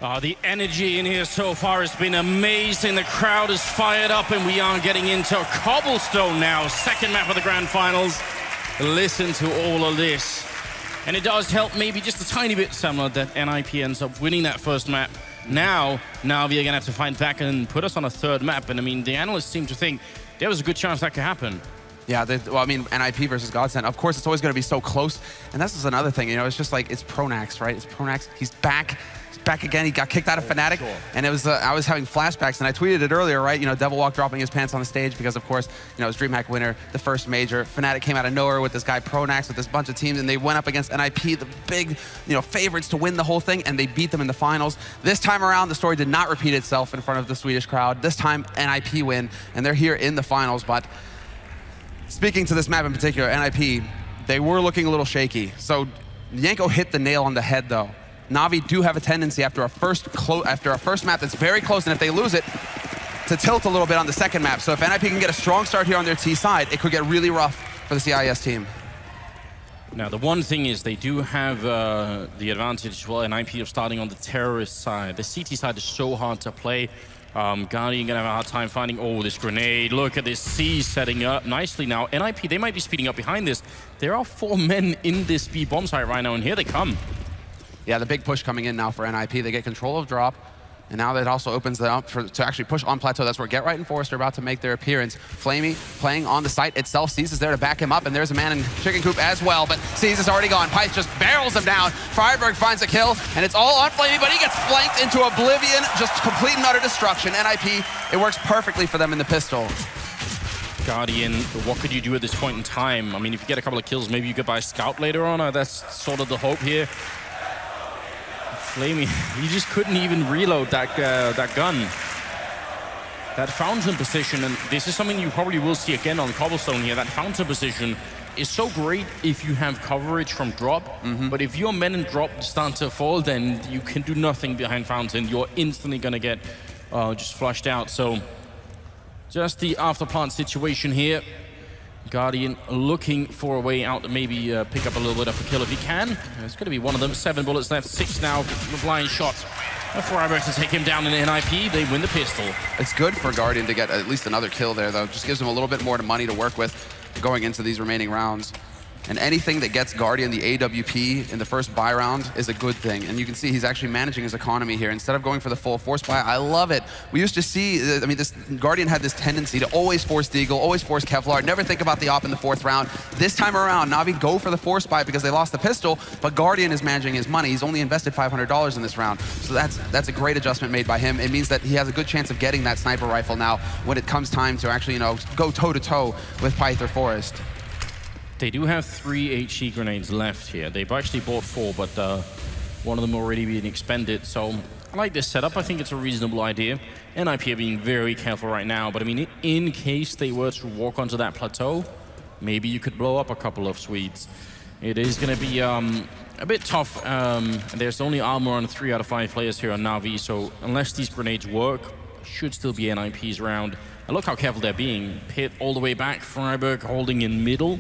The energy in here so far has been amazing. The crowd is fired up, and we are getting into Cobblestone now. Second map of the Grand Finals. Listen to all of this. And it does help maybe just a tiny bit, Samuel, that NIP ends up winning that first map. Now we are going to have to fight back and put us on a third map. And I mean, the analysts seem to think there was a good chance that could happen. Yeah, well, I mean, NIP versus Godsend, of course, it's always going to be so close. And this is another thing, you know, it's just like, it's Pronax, right? It's Pronax. He's back. He's back again. He got kicked out of Fnatic. Sure. And it was, I was having flashbacks, and I tweeted it earlier, right? You know, Devil Walk dropping his pants on the stage because, of course, you know, it was DreamHack winner, the first major. Fnatic came out of nowhere with this guy Pronax, with this bunch of teams, and they went up against NIP, the big, you know, favorites to win the whole thing, and they beat them in the finals. This time around, the story did not repeat itself in front of the Swedish crowd. This time, NIP win, and they're here in the finals, but speaking to this map in particular, NIP, they were looking a little shaky. So Yanko hit the nail on the head, though. Na'Vi do have a tendency after a first map that's very close, and if they lose it, to tilt a little bit on the second map. So if NIP can get a strong start here on their T side, it could get really rough for the CIS team. Now, the one thing is they do have the advantage as well, NIP of starting on the terrorist side. The CT side is so hard to play. Guardian gonna have a hard time finding, oh, this grenade. Look at this C setting up nicely now. NIP, they might be speeding up behind this. There are 4 men in this B bomb site right now, and here they come. Yeah, the big push coming in now for NIP. They get control of drop, and now that also opens it up to actually push on plateau. That's where Get Right and Forrest are about to make their appearance. Flamey playing on the site itself. Seas is there to back him up, and there's a man in Chicken Coop as well, but Seas is already gone. Pyth just barrels him down. Friberg finds a kill, and it's all on Flamey, but he gets flanked into oblivion. Just complete and utter destruction. NIP, it works perfectly for them in the pistol. Guardian, what could you do at this point in time? I mean, if you get a couple of kills, maybe you could buy a scout later on. That's sort of the hope here. Flamey, he just couldn't even reload that gun. That fountain position, and this is something you probably will see again on Cobblestone here, that fountain position is so great if you have coverage from drop, but if your men in drop start to fall, then you can do nothing behind fountain. You're instantly gonna get just flushed out. So just the after plant situation here. Guardian looking for a way out to maybe pick up a little bit of a kill if he can. It's going to be one of them. 7 bullets left, 6 now. Blind shot. For Ibex to take him down in NIP, they win the pistol. It's good for Guardian to get at least another kill there, though. Just gives him a little bit more money to work with going into these remaining rounds. And anything that gets Guardian the AWP in the first buy round is a good thing. And you can see he's actually managing his economy here. Instead of going for the full force buy, I love it. We used to see, I mean, this Guardian had this tendency to always force Deagle, always force Kevlar, never think about the op in the 4th round. This time around, Na'Vi go for the force buy because they lost the pistol, but Guardian is managing his money. He's only invested $500 in this round. So that's a great adjustment made by him. It means that he has a good chance of getting that sniper rifle now when it comes time to actually, you know, go toe-to-toe with Pyth or Forrest. They do have 3 HE grenades left here. They've actually bought 4, but one of them already being expended. So I like this setup. I think it's a reasonable idea. NIP are being very careful right now, but I mean, in case they were to walk onto that plateau, maybe you could blow up a couple of Swedes. It is going to be a bit tough. There's only armor on 3 out of 5 players here on Na'Vi, so unless these grenades work, should still be NIP's round. And look how careful they're being. Pit all the way back, Friberg holding in middle.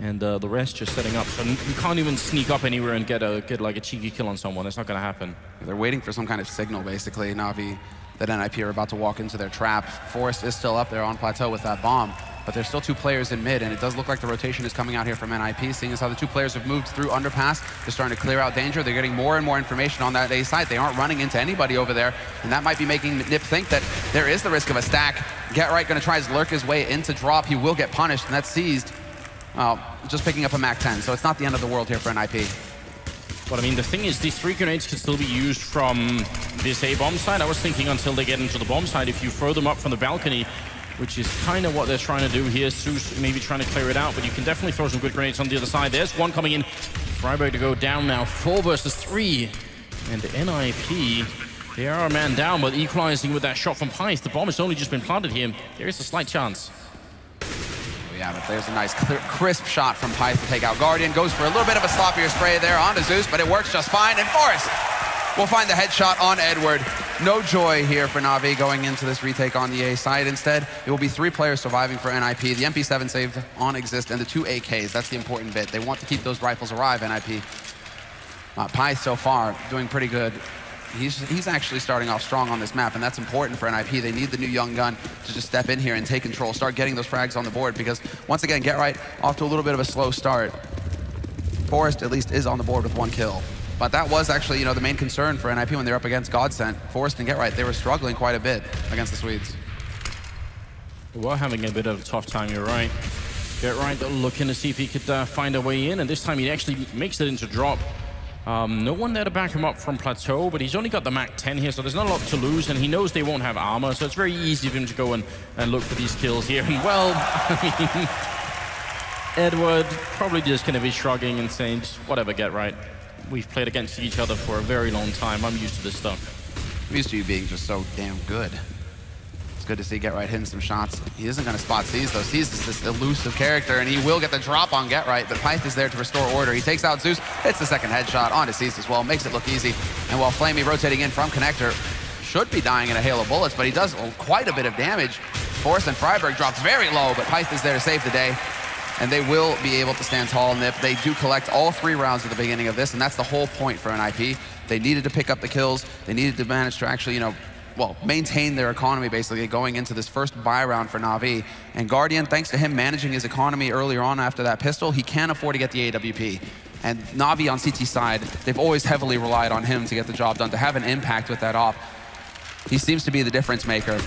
And the rest just setting up. So you can't even sneak up anywhere and get like a cheeky kill on someone. It's not going to happen. They're waiting for some kind of signal, basically, Na'Vi, that NIP are about to walk into their trap. Forrest is still up there on plateau with that bomb, but there's still 2 players in mid, and it does look like the rotation is coming out here from NIP, seeing as how the 2 players have moved through underpass. They're starting to clear out danger. They're getting more and more information on that A site. They aren't running into anybody over there, and that might be making Nip think that there is the risk of a stack. Get Right going to try to lurk his way into drop. He will get punished, and that's seized. Just picking up a MAC-10, so it's not the end of the world here for NIP. But I mean, the thing is, these 3 grenades can still be used from this A bomb side. I was thinking until they get into the bomb side, if you throw them up from the balcony, which is kind of what they're trying to do here. Zeus maybe trying to clear it out, but you can definitely throw some good grenades on the other side. There's one coming in. Friberg to go down now, 4 versus 3. And NIP, they are a man down, but equalizing with that shot from Pyth. The bomb has only just been planted here. There is a slight chance. Yeah, but there's a nice, clear, crisp shot from Pyth to take out Guardian. Goes for a little bit of a sloppier spray there onto Zeus, but it works just fine. And Forrest will find the headshot on Edward. No joy here for Na'Vi going into this retake on the A side. Instead, it will be 3 players surviving for NIP. The MP7 saved on Exist and the 2 AKs. That's the important bit. They want to keep those rifles alive, NIP. Pyth so far doing pretty good. he's actually starting off strong on this map, and that's important for NIP. They need the new young gun to just step in here and take control, start getting those frags on the board, because once again, Get Right off to a little bit of a slow start. Forest at least is on the board with 1 kill. But that was actually, the main concern for NIP when they were up against Godsent. Forest and Get Right, they were struggling quite a bit against the Swedes. We were having a bit of a tough time, you're right. Get Right looking to see if he could find a way in, and this time he actually makes it into drop. No one there to back him up from Plateau, but he's only got the Mach 10 here, so there's not a lot to lose, and he knows they won't have armor, so it's very easy for him to go and look for these kills here. And well, I mean, Edward probably just going to be shrugging and saying, just whatever, Get Right. We've played against each other for a very long time. I'm used to this stuff. I'm used to you being just so damn good. Good to see Get Right hitting some shots. He isn't going to spot Seize, though. Seize is this elusive character, and he will get the drop on Get Right, but Pyth is there to restore order. He takes out Zeus, hits the second headshot onto Seize as well, makes it look easy. And while Flamey rotating in from Connector, should be dying in a hail of bullets, but he does quite a bit of damage. Forrest and Freiberg drops very low, but Pyth is there to save the day. And they will be able to stand tall, Nip. They do collect all 3 rounds at the beginning of this, and that's the whole point for NIP. They needed to pick up the kills. They needed to manage to actually, maintain their economy, basically, going into this first buy round for Na'Vi. And Guardian, thanks to him managing his economy earlier on after that pistol, he can afford to get the AWP. And Na'Vi on CT side, they've always heavily relied on him to get the job done, to have an impact with that op. He seems to be the difference maker.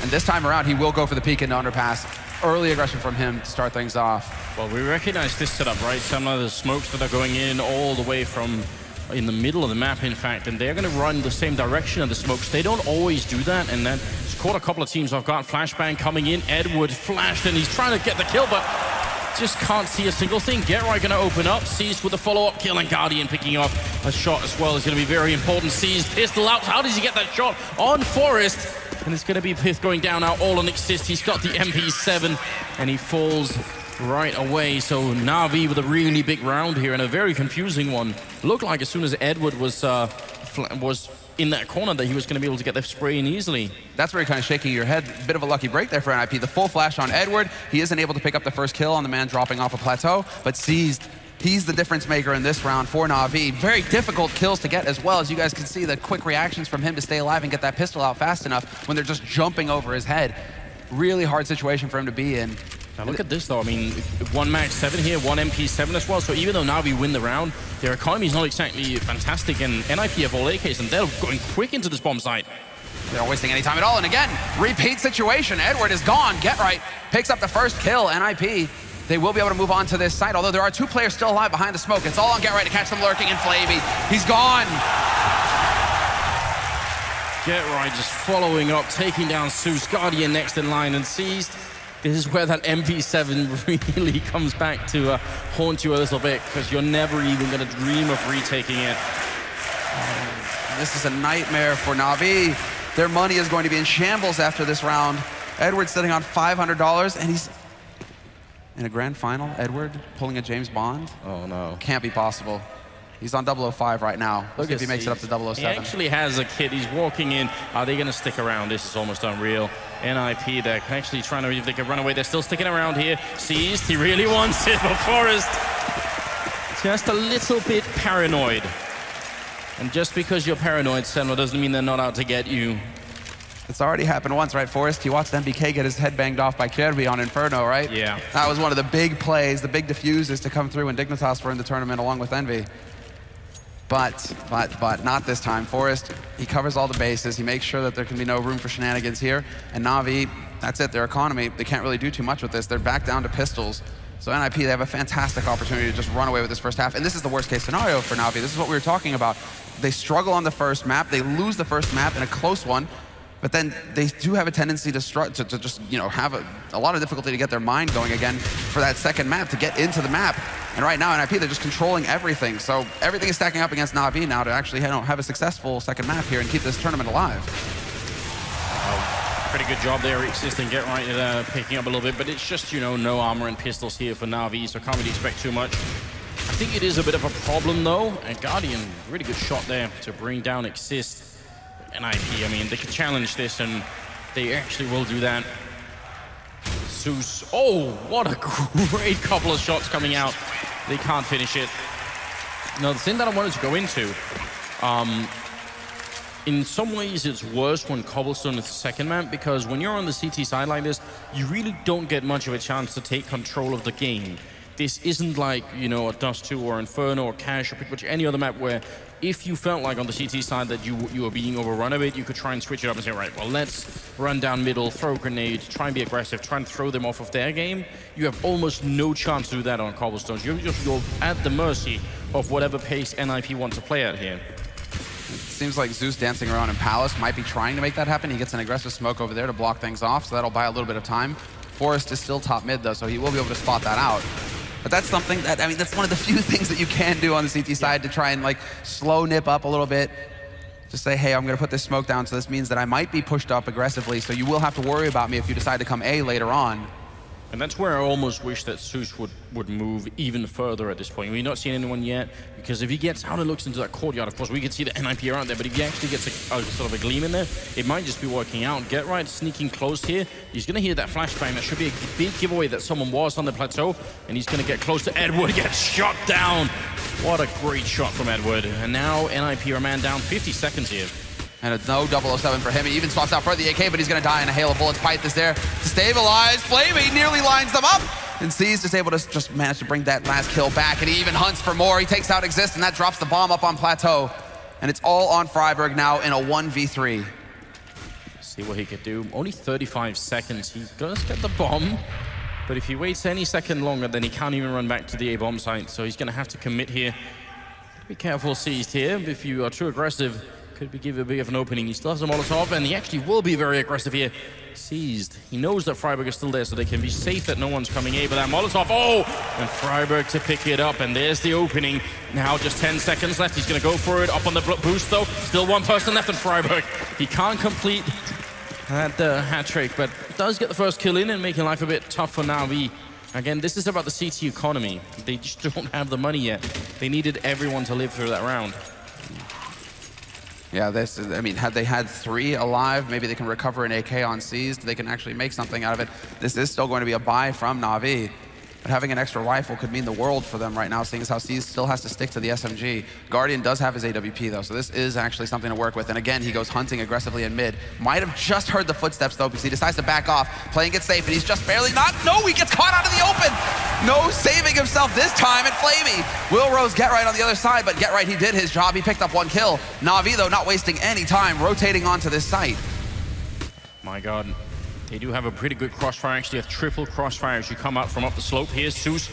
And this time around, he will go for the peek into underpass. Early aggression from him to start things off. Well, we recognize this setup, right? Some of the smokes that are going in all the way from in the middle of the map, in fact, and they're going to run the same direction of the smokes. They don't always do that, and that's caught a couple of teams off guard. Flashbang coming in, Edward flashed, and he's trying to get the kill, but just can't see a single thing. Get Right going to open up, Seized with a follow-up kill, and Guardian picking up a shot as well is going to be very important. Seized, pistol out, how does he get that shot on Forest? And it's going to be Pith going down now, all on Exist. He's got the MP7, and he falls right away. So Na'Vi with a really big round here, and a very confusing one. Looked like as soon as Edward was in that corner that he was going to be able to get the spray in easily. That's where you're kind of shaking your head. Bit of a lucky break there for NIP. The full flash on Edward. He isn't able to pick up the first kill on the man dropping off a plateau, but Seized. He's the difference maker in this round for Na'Vi. Very difficult kills to get as well. As you guys can see, the quick reactions from him to stay alive and get that pistol out fast enough when they're just jumping over his head. Really hard situation for him to be in. Now look at this though, I mean, 1 Mach 7 here, 1 MP7 as well, so even though Na'Vi win the round, their economy is not exactly fantastic, and NIP have all AKs, and they're going quick into this bomb site. They're not wasting any time at all, and again, repeat situation. Edward is gone. Get Right picks up the first kill. NIP, they will be able to move on to this site, although there are 2 players still alive behind the smoke. It's all on Get Right to catch them lurking, and Flavey, he's gone. Get Right just following up, taking down Zeus, Guardian next in line, and Seized. This is where that MP7 really comes back to haunt you a little bit, because you're never even going to dream of retaking it. This is a nightmare for Na'Vi. Their money is going to be in shambles after this round. Edward's sitting on $500, and he's in a grand final. Edward pulling a James Bond. Oh no. Can't be possible. He's on 005 right now. Look if he makes it up to 007. He actually has a kid. He's walking in. Are they going to stick around? This is almost unreal. NIP, they're actually trying to, if they can run away, they're still sticking around here. Seized, he really wants it, but Forest just a little bit paranoid. And just because you're paranoid, Senwa, doesn't mean they're not out to get you. It's already happened once, right, Forrest? You watched MBK get his head banged off by Kirby on Inferno, right? Yeah. That was one of the big plays, the big diffuses to come through when Dignitas were in the tournament along with Envy. But not this time. Forrest, he covers all the bases. He makes sure that there can be no room for shenanigans here. And Na'Vi, that's it, their economy, they can't really do too much with this. They're back down to pistols. So NIP, they have a fantastic opportunity to just run away with this first half. And this is the worst case scenario for Na'Vi. This is what we were talking about. They struggle on the first map. They lose the first map in a close one. But then they do have a tendency to just, have a lot of difficulty to get their mind going again for that second map, to get into the map. And right now, NIP, they're just controlling everything. So everything is stacking up against Na'Vi now to actually have a successful second map here and keep this tournament alive. Pretty good job there, Exist, and Get Right picking up a little bit, but it's just, no armor and pistols here for Na'Vi, so can't really expect too much. I think it is a bit of a problem, though, and Guardian, really good shot there to bring down Exist. NIP, I mean, they can challenge this, and they actually will do that. Zeus, oh, what a great couple of shots coming out. They can't finish it. Now, the thing that I wanted to go into, in some ways, it's worse when Cobblestone is the second map, because when you're on the CT side like this, you really don't get much of a chance to take control of the game. This isn't like, you know, a Dust 2 or Inferno or Cash or pretty much any other map where if you felt like on the CT side that you were being overrun a bit, you could try and switch it up and say, right, well, let's run down middle, throw grenades, try and be aggressive, try and throw them off of their game. You have almost no chance to do that on Cobblestones. You're at the mercy of whatever pace NIP wants to play at here. Seems like Zeus dancing around in Palace might be trying to make that happen. He gets an aggressive smoke over there to block things off, so that'll buy a little bit of time. Forrest is still top mid, though, so he will be able to spot that out. But that's something that, I mean, that's one of the few things that you can do on the CT side to try and, like, slow nip up a little bit. Just say, hey, I'm going to put this smoke down, so this means that I might be pushed up aggressively, so you will have to worry about me if you decide to come A later on. And that's where I almost wish that Zeus would move even further at this point. We've not seen anyone yet, because if he gets out and looks into that courtyard, of course, we can see the NIP around there, but if he actually gets a sort of a gleam in there, it might just be working out. Get right, sneaking close here. He's going to hear that flashbang. That should be a big giveaway that someone was on the plateau, and he's going to get close to Edward, gets shot down. What a great shot from Edward. And now NIP are man down, 50 seconds here. And it's no 007 for him. He even swaps out for the AK, but he's going to die in a hail of bullets. Pyth is there to stabilize. Flamey nearly lines them up. And C's just able to just manage to bring that last kill back. And he even hunts for more. He takes out Exist, and that drops the bomb up on Plateau. And it's all on Freiburg now in a 1v3. See what he could do. Only 35 seconds. He does get the bomb. But if he waits any second longer, then he can't even run back to the A-bomb site. So he's going to have to commit here. Be careful, Seized here. If you are too aggressive, could be give a bit of an opening. He still has a Molotov, and he actually will be very aggressive here. Seized. He knows that Freiburg is still there, so they can be safe that no one's coming in. But that Molotov, oh! And Freiburg to pick it up, and there's the opening. Now just 10 seconds left. He's going to go for it. Up on the boost, though. Still one person left in Freiburg. He can't complete that hat trick, but does get the first kill in and making life a bit tough for Na'Vi. Again, this is about the CT economy. They just don't have the money yet. They needed everyone to live through that round. Yeah, this is, I mean, had they had 3 alive, maybe they can recover an AK on Seized. They can actually make something out of it. This is still going to be a buy from Na'Vi. But having an extra rifle could mean the world for them right now, seeing as how Seized still has to stick to the SMG. Guardian does have his AWP, though, so this is actually something to work with. And again, he goes hunting aggressively in mid. Might have just heard the footsteps, though, because he decides to back off, playing it safe, and he's just barely not. No, he gets caught out of the open! No saving himself this time, and Flamey will Rose Get Right on the other side, but Get Right, he did his job. He picked up 1 kill. Na'Vi, though, not wasting any time, rotating onto this site. My God. They do have a pretty good crossfire, actually a triple crossfire as you come out from up the slope. Here's Zeus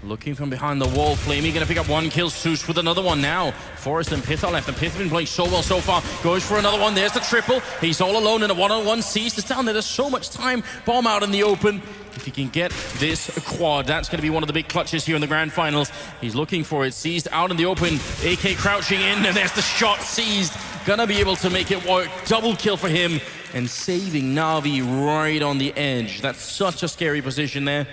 looking from behind the wall. Flamey gonna pick up 1 kill. Zeus with another one now. Forrest and Pyth are left, and Pyth has been playing so well so far. Goes for another one, there's the triple. He's all alone in a one-on-one. Seized is down there, there's so much time. Bomb out in the open. If he can get this quad, that's gonna be one of the big clutches here in the grand finals. He's looking for it. Seized out in the open. AK crouching in, and there's the shot. Seized gonna be able to make it work. Double kill for him. And saving Na'Vi right on the edge. That's such a scary position there.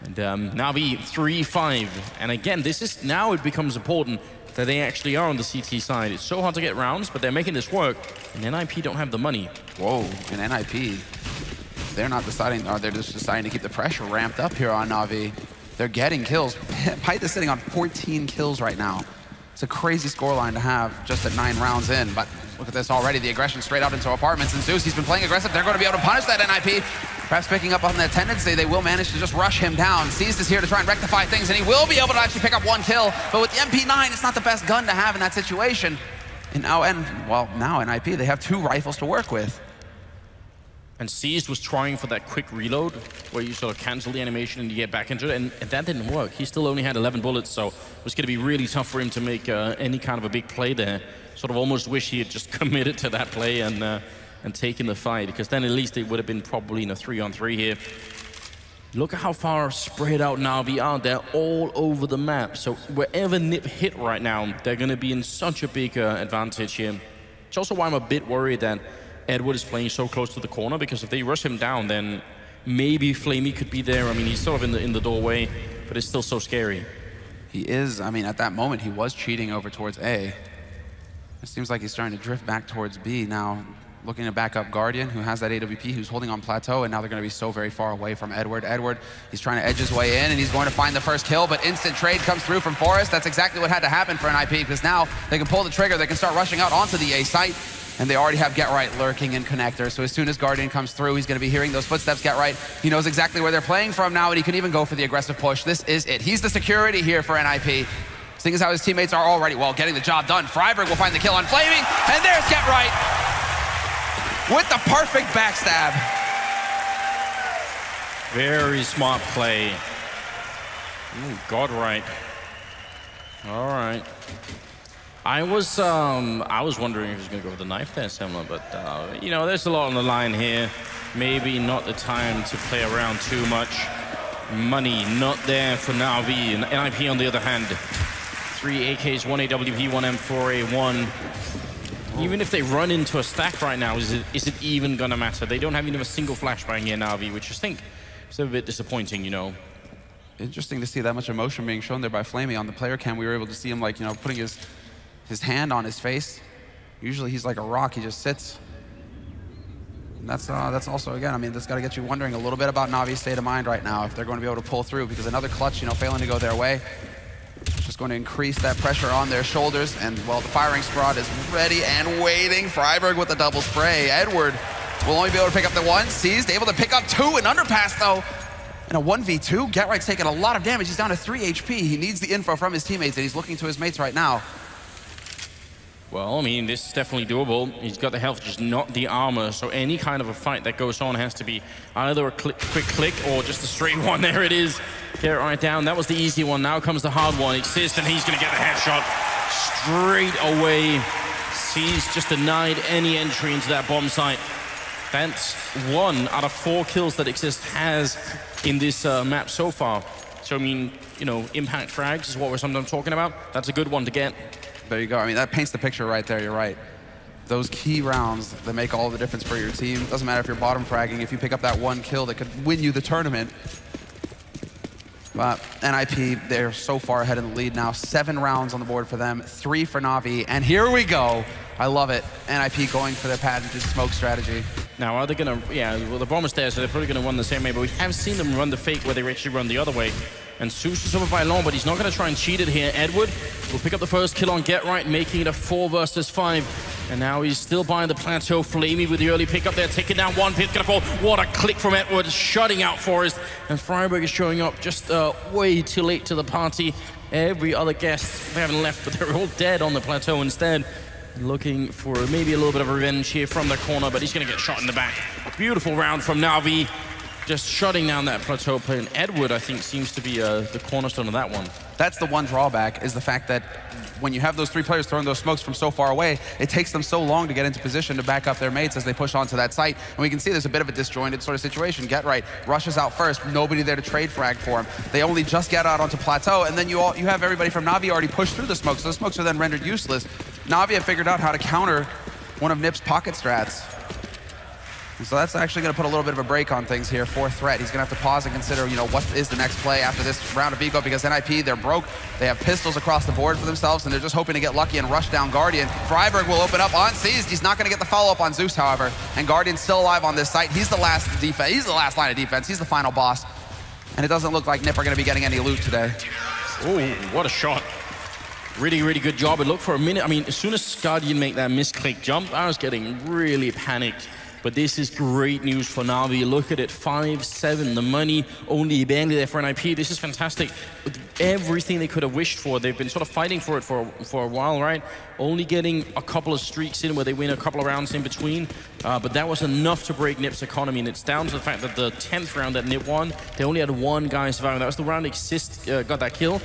And Na'Vi 3-5. And again, this is now it becomes important that they actually are on the CT side. It's so hard to get rounds, but they're making this work. And NIP don't have the money. Whoa, and NIP, they're not deciding, or they're just deciding to keep the pressure ramped up here on Na'Vi. They're getting kills. Pyth is sitting on 14 kills right now. It's a crazy scoreline to have just at 9 rounds in, but look at this already, the aggression straight out into apartments, and Zeus, he's been playing aggressive. They're going to be able to punish that NIP. Perhaps picking up on that tendency, they will manage to just rush him down. Seized is here to try and rectify things, and he will be able to actually pick up 1 kill, but with the MP9, it's not the best gun to have in that situation. And now NIP, they have 2 rifles to work with. And Seized was trying for that quick reload, where you sort of cancel the animation and you get back into it, and that didn't work. He still only had 11 bullets, so it was going to be really tough for him to make any kind of a big play there. Sort of almost wish he had just committed to that play and taken the fight, because then at least it would have been probably in a 3-on-3 here. Look at how far spread out Na'Vi are. They're all over the map, so wherever Nip hit right now, they're going to be in such a big advantage here. It's also why I'm a bit worried that Edward is playing so close to the corner, because if they rush him down, then maybe Flamey could be there. I mean, he's sort of in the doorway, but it's still so scary. He is. I mean, at that moment, he was cheating over towards A. It seems like he's starting to drift back towards B now. Looking to back up Guardian, who has that AWP, who's holding on Plateau, and now they're going to be so very far away from Edward. Edward, he's trying to edge his way in, and he's going to find the first kill, but instant trade comes through from Forrest. That's exactly what had to happen for NIP, because now they can pull the trigger, they can start rushing out onto the A site. And they already have Get Right lurking in connector. So as soon as Guardian comes through, he's going to be hearing those footsteps. Get Right, he knows exactly where they're playing from now, and he can even go for the aggressive push. This is it. He's the security here for NIP. Seeing as how his teammates are already, well, getting the job done. Freiburg will find the kill on Flaming, and there's Get Right with the perfect backstab. Very smart play. Ooh, God right. All right. I was wondering if he was going to go with the knife there, Semler, but, you know, there's a lot on the line here. Maybe not the time to play around too much. Money not there for Na'Vi. And NIP, on the other hand, 3 AKs, 1 AWP, 1 M4A, 1. Even if they run into a stack right now, is it even going to matter? They don't have even a single flashbang here, Na'Vi, which I think is a bit disappointing, you know. Interesting to see that much emotion being shown there by Flamey. On the player cam, we were able to see him, like, you know, putting his hand on his face. Usually he's like a rock, he just sits. And that's also, again, I mean, that's got to get you wondering a little bit about Navi's state of mind right now, if they're going to be able to pull through, because another clutch, you know, failing to go their way, just going to increase that pressure on their shoulders. And, well, the firing squad is ready and waiting. Freiburg with the double spray. Edward will only be able to pick up the 1. Seized, able to pick up 2. An underpass, though. In a 1v2, Get Right's taking a lot of damage. He's down to 3 HP. He needs the info from his teammates, and he's looking to his mates right now. Well, I mean, this is definitely doable. He's got the health, just not the armor. So any kind of a fight that goes on has to be either a quick click or just a straight one. There it is. Get it right down. That was the easy one. Now comes the hard one. Exist, and he's going to get the headshot straight away. He's just denied any entry into that bomb site. That's 1 out of 4 kills that Exist has in this map so far. So, I mean, you know, impact frags is what we're sometimes talking about. That's a good one to get. There you go. I mean, that paints the picture right there. You're right. Those key rounds that make all the difference for your team. Doesn't matter if you're bottom fragging. If you pick up that 1 kill that could win you the tournament. But NIP, they're so far ahead in the lead now. 7 rounds on the board for them, 3 for Na'Vi. And here we go. I love it. NIP going for their patented smoke strategy. Now, are they going to... Yeah, well, the bomb is there, so they're probably going to run the same way. But we have seen them run the fake where they actually run the other way. And Zeus is over by long, but he's not going to try and cheat it here. Edward will pick up the first kill on Get Right, making it a 4 versus 5. And now he's still buying the plateau. Flamey with the early pickup there, taking down 1. Pit's going to fall. What a click from Edward, shutting out Forest. And Freiburg is showing up just way too late to the party. Every other guest, they haven't left, but they're all dead on the plateau instead. Looking for maybe a little bit of revenge here from the corner, but he's going to get shot in the back. Beautiful round from Na'Vi. Just shutting down that plateau play. And Edward, I think, seems to be the cornerstone of that one. That's the one drawback, is the fact that when you have those 3 players throwing those smokes from so far away, it takes them so long to get into position to back up their mates as they push onto that site. And we can see there's a bit of a disjointed sort of situation. Get Right rushes out first, nobody there to trade frag for him. They only just get out onto plateau, and then you have everybody from Na'Vi already pushed through the smokes, so the smokes are then rendered useless. Na'Vi have figured out how to counter one of NIP's pocket strats. And so that's actually going to put a little bit of a break on things here for Threat. He's going to have to pause and consider, you know, what is the next play after this round of eco, because NIP, they're broke. They have pistols across the board for themselves, and they're just hoping to get lucky and rush down Guardian. Freiburg will open up on Seized. He's not going to get the follow-up on Zeus, however. And Guardian's still alive on this site. He's the last defense. He's the last line of defense. He's the final boss. And it doesn't look like NIP are going to be getting any loot today. Oh, what a shot. Really, really good job. It looked for a minute. I mean, as soon as Guardian make that misclick jump, I was getting really panicked. But this is great news for Na'Vi. Look at it, 5-7. The money only barely there for NIP. This is fantastic. Everything they could have wished for. They've been sort of fighting for it for a while, right? Only getting a couple of streaks in where they win a couple of rounds in between. But that was enough to break NIP's economy. And it's down to the fact that the 10th round that NIP won, they only had 1 guy surviving. That was the round Exist got that kill.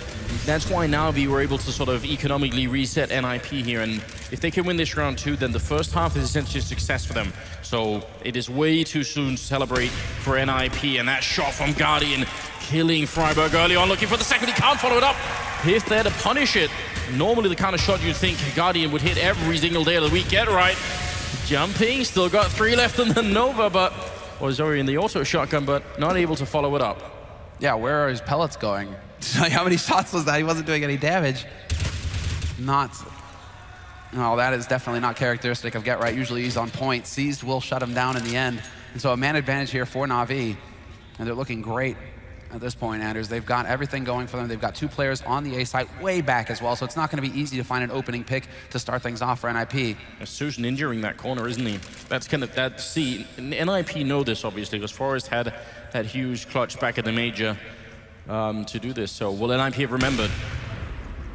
That's why Na'Vi were able to sort of economically reset NIP here. And if they can win this round too, then the first half is essentially a success for them. So it is way too soon to celebrate for NIP. And that shot from Guardian, killing Freiburg early on, looking for the second. He can't follow it up. He's there to punish it. Normally the kind of shot you'd think Guardian would hit every single day of the week. Get Right. Jumping, still got 3 left on the Nova, but was already in the auto shotgun, but not able to follow it up. Yeah, where are his pellets going? How many shots was that? He wasn't doing any damage. No, that is definitely not characteristic of Get Right. Usually he's on point. Seized will shut him down in the end. And so a man advantage here for Na'Vi. And they're looking great at this point, Anders. They've got everything going for them. They've got 2 players on the A site way back as well, so it's not going to be easy to find an opening pick to start things off for NIP. Susan injuring that corner, isn't he? That's kind of that. See, NIP know this obviously because Forrest had that huge clutch back at the major to do this. So will NIP have remembered?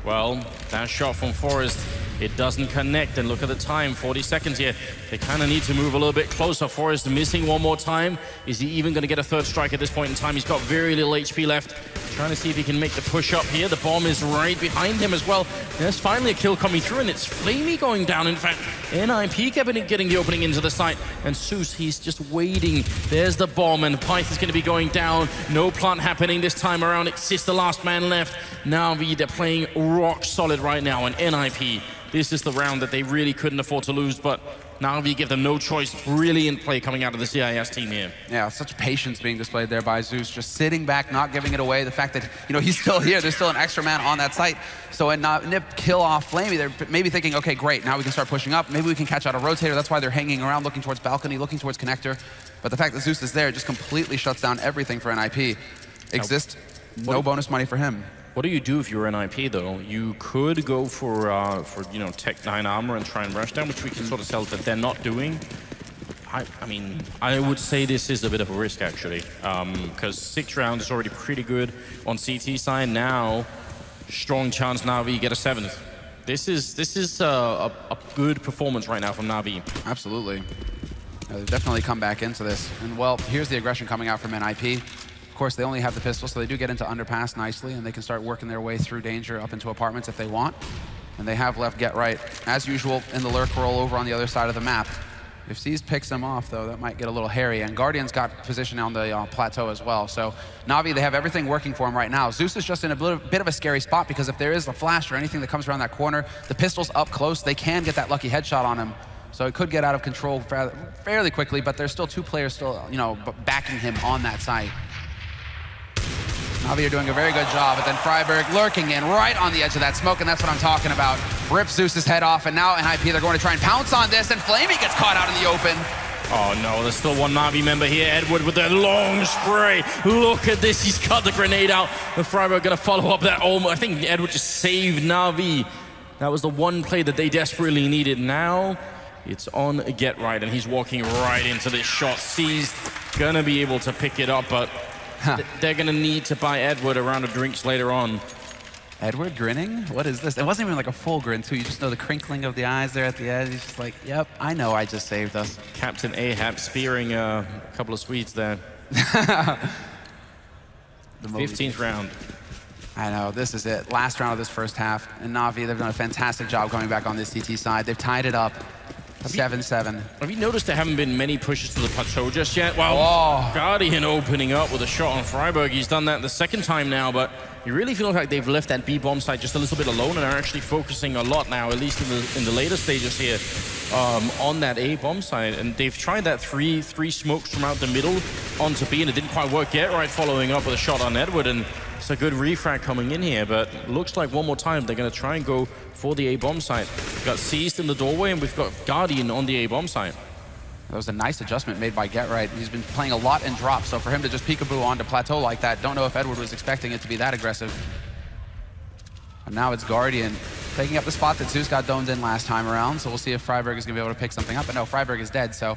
Well, that shot from Forrest, it doesn't connect, and look at the time, 40 seconds here. They kind of need to move a little bit closer. Forrest missing one more time. Is he even going to get a 3rd strike at this point in time? He's got very little HP left. Trying to see if he can make the push up here. The bomb is right behind him as well. There's finally a kill coming through, and it's Flamey going down. In fact, NIP getting the opening into the site, and Zeus, he's just waiting. There's the bomb, and Pyth is going to be going down. No plant happening this time around. It's just the last man left. Na'Vi, they're playing rock solid right now, and NIP, this is the round that they really couldn't afford to lose, but Na'Vi give them no choice. Brilliant play coming out of the CIS team here. Yeah, such patience being displayed there by Zeus, just sitting back, not giving it away. The fact that, you know, he's still here, there's still an extra man on that site. So when Nip kill off Flamey, they're maybe thinking, okay, great, now we can start pushing up. Maybe we can catch out a rotator. That's why they're hanging around, looking towards balcony, looking towards connector. But the fact that Zeus is there just completely shuts down everything for NIP. Exist, no bonus money for him. What do you do if you're NIP though? You could go for you know, Tech 9 armor and try and rush down, which we can sort of tell that they're not doing. I mean, I would say this is a bit of a risk actually, because 6 rounds is already pretty good on CT side. Now, strong chance Na'Vi get a 7th. This is a good performance right now from Na'Vi. Absolutely. They've definitely come back into this. And well, here's the aggression coming out from NIP. Of course, they only have the pistol, so they do get into underpass nicely, and they can start working their way through danger up into apartments if they want. And they have left Get Right, as usual, in the lurk roll over on the other side of the map. If Seized picks him off, though, that might get a little hairy. And Guardian's got position on the plateau as well. So Na'Vi, they have everything working for him right now. Zeus is just in a bit of a scary spot because if there is a flash or anything that comes around that corner, the pistol's up close, they can get that lucky headshot on him. So it could get out of control fairly quickly, but there's still 2 players still, you know, backing him on that site. Na'Vi are doing a very good job, but then Freiburg lurking in right on the edge of that smoke, and that's what I'm talking about. Rips Zeus's head off, and now NIP, they're going to try and pounce on this, and Flamey gets caught out in the open. Oh no, there's still one Na'Vi member here, Edward with that long spray. Look at this, he's cut the grenade out. The Freiburg gonna follow up that I think Edward just saved Na'Vi. That was the one play that they desperately needed. Now, it's on Get Right, and he's walking right into this shot. Seized, gonna be able to pick it up, but they're gonna need to buy Edward a round of drinks later on. Edward grinning? What is this? It wasn't even like a full grin, too. You just know the crinkling of the eyes there at the edge. He's just like, yep, I know I just saved us. Captain Ahab spearing a couple of Swedes there. The 15th round. I know, this is it. Last round of this first half. And Na'Vi, they've done a fantastic job coming back on this CT side. They've tied it up. 7-7. Have you noticed there haven't been many pushes to the plateau just yet? Well, Guardian opening up with a shot on Freiburg. He's done that the 2nd time now, but you really feel like they've left that B-bomb site just a little bit alone and are actually focusing a lot now, at least in the later stages here, on that A-bomb site. And they've tried that three smokes from out the middle onto B, and it didn't quite work yet, right? Following up with a shot on Edward, and it's a good refrag coming in here, but looks like one more time they're going to try and go for the A-bomb site. We've got Seized in the doorway, and we've got Guardian on the A-bomb site. That was a nice adjustment made by Get Right. He's been playing a lot in drop, so for him to just peekaboo onto plateau like that, don't know if Edward was expecting it to be that aggressive. And now it's Guardian taking up the spot that Zeus got domed in last time around, so we'll see if Freiburg is going to be able to pick something up. But no, Freiburg is dead, so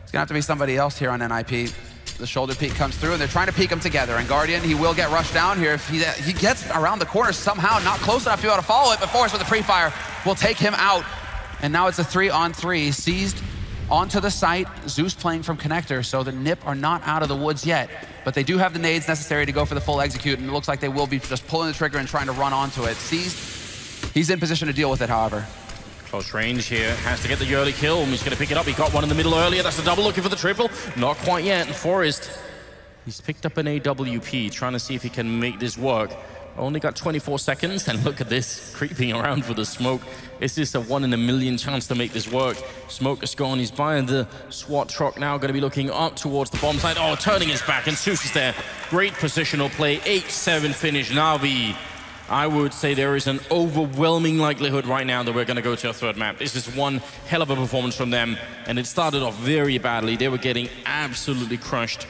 it's going to have to be somebody else here on NIP. The shoulder peek comes through, and they're trying to peek him together. And Guardian, he will get rushed down here. If he gets around the corner somehow, not close enough to be able to follow it, but Forrest with the pre-fire will take him out. And now it's a 3-on-3. Seized onto the site. Zeus playing from connector, so the NIP are not out of the woods yet. But they do have the nades necessary to go for the full execute, and it looks like they will be just pulling the trigger and trying to run onto it. Seized, he's in position to deal with it, however. Close range here, has to get the early kill. He's going to pick it up. He got one in the middle earlier. That's a double, looking for the triple. Not quite yet. And Forrest, he's picked up an AWP, trying to see if he can make this work. Only got 24 seconds, and look at this, creeping around for the smoke. This is a 1 in a million chance to make this work. Smoke is gone. He's buying the SWAT truck now, going to be looking up towards the bomb site. Oh, turning his back, and Zeus is there. Great positional play, 8-7 finish. Na'Vi, I would say there is an overwhelming likelihood right now that we're going to go to a 3rd map. This is one hell of a performance from them, and it started off very badly. They were getting absolutely crushed.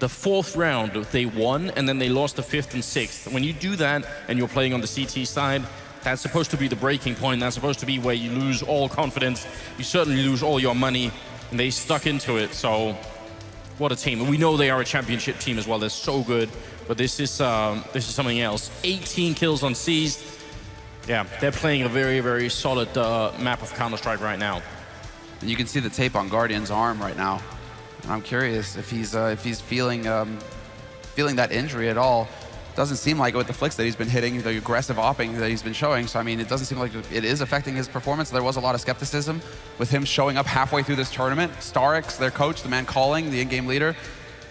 The 4th round, they won, and then they lost the 5th and 6th. When you do that, and you're playing on the CT side, that's supposed to be the breaking point. That's supposed to be where you lose all confidence. You certainly lose all your money, and they stuck into it. So, what a team. And we know they are a championship team as well. They're so good, but this is something else. 18 kills on Seized. Yeah, they're playing a very, very solid map of Counter-Strike right now. You can see the tape on Guardian's arm right now. And I'm curious if he's feeling that injury at all. Doesn't seem like it with the flicks that he's been hitting, the aggressive opping that he's been showing. So, I mean, it doesn't seem like it is affecting his performance. There was a lot of skepticism with him showing up halfway through this tournament. Starix, their coach, the man calling, the in-game leader,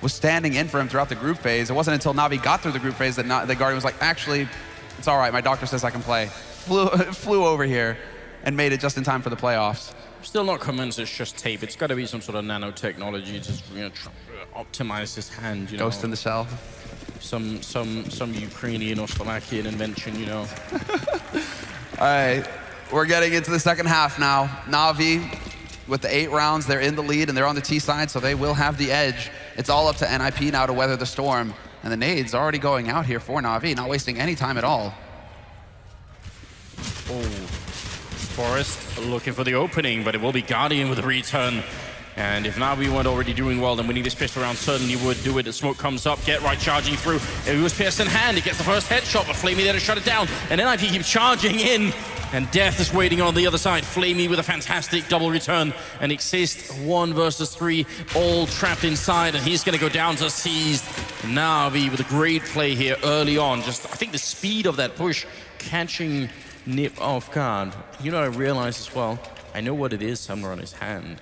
was standing in for him throughout the group phase. It wasn't until Na'Vi got through the group phase that the Guardian was like, actually, it's all right. My doctor says I can play. Flew over here and made it just in time for the playoffs. I'm still not convinced it's just tape. It's got to be some sort of nanotechnology to optimize his hand. Ghost in the shell. Some Ukrainian or Slovakian invention, you know. All right, we're getting into the second half now. Na'Vi, with the 8 rounds, they're in the lead and they're on the T side, so they will have the edge. It's all up to NIP now to weather the storm. And the nades already going out here for Na'Vi, not wasting any time at all. Oh, Forest looking for the opening, but it will be Guardian with a return. And if Na'Vi weren't already doing well, then winning this pistol round certainly would do it. The smoke comes up, Get Right charging through. It was pierced in hand, he gets the first headshot, but Flamey there to shut it down. And NIP keeps charging in, and Death is waiting on the other side. Flamey with a fantastic double return. And Exist 1 versus 3, all trapped inside, and he's gonna go down to Seized. Na'Vi with a great play here early on. Just, I think the speed of that push, catching Nip off guard. You know, I realized as well, I know what it is somewhere on his hand.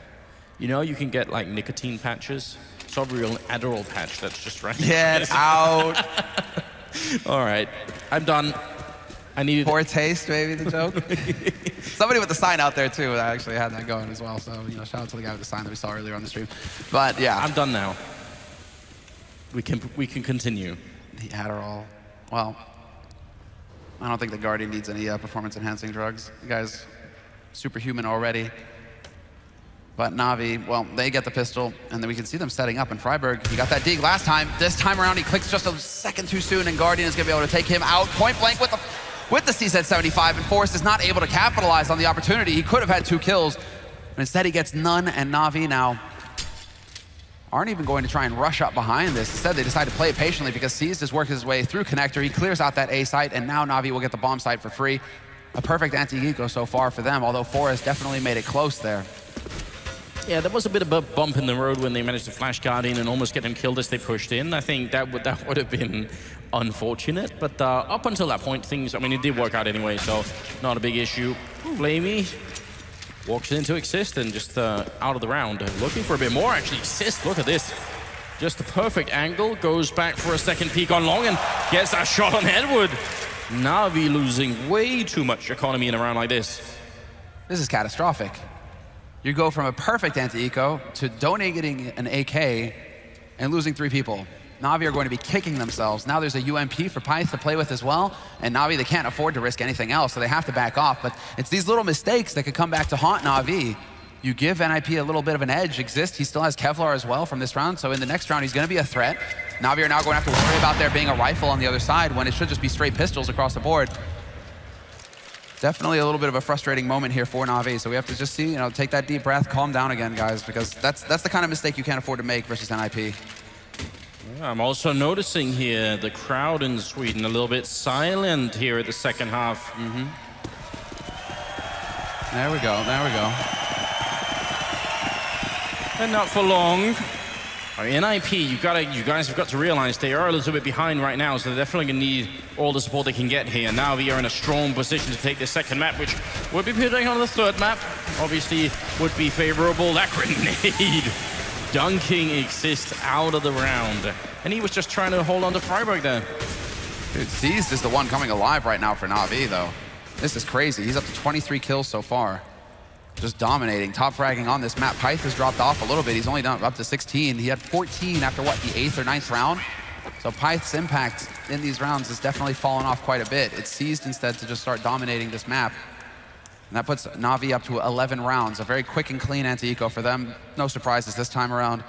You know, you can get like nicotine patches. It's a real Adderall patch that's just right. Get out. All right, I'm done. I needed poor taste, maybe the joke. Somebody with the sign out there too. I actually had that going as well. So, you know, shout out to the guy with the sign that we saw earlier on the stream. But yeah, I'm done now. We can continue. The Adderall. Well, I don't think the Guardian needs any performance-enhancing drugs. The guy's superhuman already. But Na'Vi, well, they get the pistol, and then we can see them setting up. And Freiburg, he got that dig last time. This time around, he clicks just a second too soon, and Guardian is going to be able to take him out point blank with the CZ75. And Forrest is not able to capitalize on the opportunity. He could have had 2 kills, but instead he gets none. And Na'Vi now aren't even going to try and rush up behind this. Instead, they decide to play it patiently because Seized is working his way through Connector. He clears out that A site, and now Na'Vi will get the bomb site for free. A perfect anti-eco so far for them, although Forrest definitely made it close there. Yeah, there was a bit of a bump in the road when they managed to flash Guardian and almost get him killed as they pushed in. I think that would have been unfortunate, but up until that point, things, I mean, it did work out anyway, so not a big issue. Flamey walks into Exist and just out of the round. Looking for a bit more, actually. Exist, look at this. Just the perfect angle, goes back for a second peek on long and gets that shot on Edward. Na'Vi losing way too much economy in a round like this. This is catastrophic. You go from a perfect anti-eco to donating an AK and losing 3 people. Na'Vi are going to be kicking themselves. Now there's a UMP for Pyth to play with as well, and Na'Vi, they can't afford to risk anything else, so they have to back off. But it's these little mistakes that could come back to haunt Na'Vi. You give NIP a little bit of an edge. Exist, he still has Kevlar as well from this round, so in the next round he's going to be a threat. Na'Vi are now going to have to worry about there being a rifle on the other side when it should just be straight pistols across the board. Definitely a little bit of a frustrating moment here for Na'Vi, so we have to just see, you know, take that deep breath, calm down again, guys, because that's the kind of mistake you can't afford to make versus NIP. Yeah, I'm also noticing here the crowd in Sweden a little bit silent here at the second half. There we go, there we go. And not for long. NIP, you guys have got to realize they are a little bit behind right now, so they're definitely going to need all the support they can get here. Now we are in a strong position to take the second map, which would be putting on the third map. Obviously, would be favorable. That grenade dunking Exist out of the round. And he was just trying to hold on to Freiburg there. Dude, Seized is the one coming alive right now for Na'Vi, though. This is crazy. He's up to 23 kills so far. Just dominating, top fragging on this map. Pyth has dropped off a little bit. He's only done up to 16. He had 14 after, what, the 8th or 9th round? So Pyth's impact in these rounds has definitely fallen off quite a bit. It's Seized instead to just start dominating this map. And that puts Na'Vi up to 11 rounds. A very quick and clean anti-eco for them. No surprises this time around.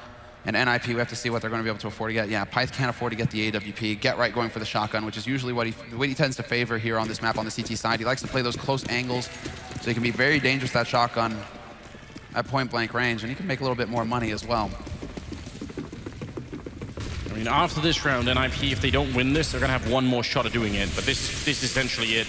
And NIP, we have to see what they're going to be able to afford to get. Yeah, Pyth can't afford to get the AWP. Get Right going for the shotgun, which is usually what he tends to favor here on this map on the CT side. He likes to play those close angles, so he can be very dangerous, that shotgun, at point-blank range, and he can make a little bit more money as well. I mean, after this round, NIP, if they don't win this, they're going to have one more shot at doing it, but this is essentially it.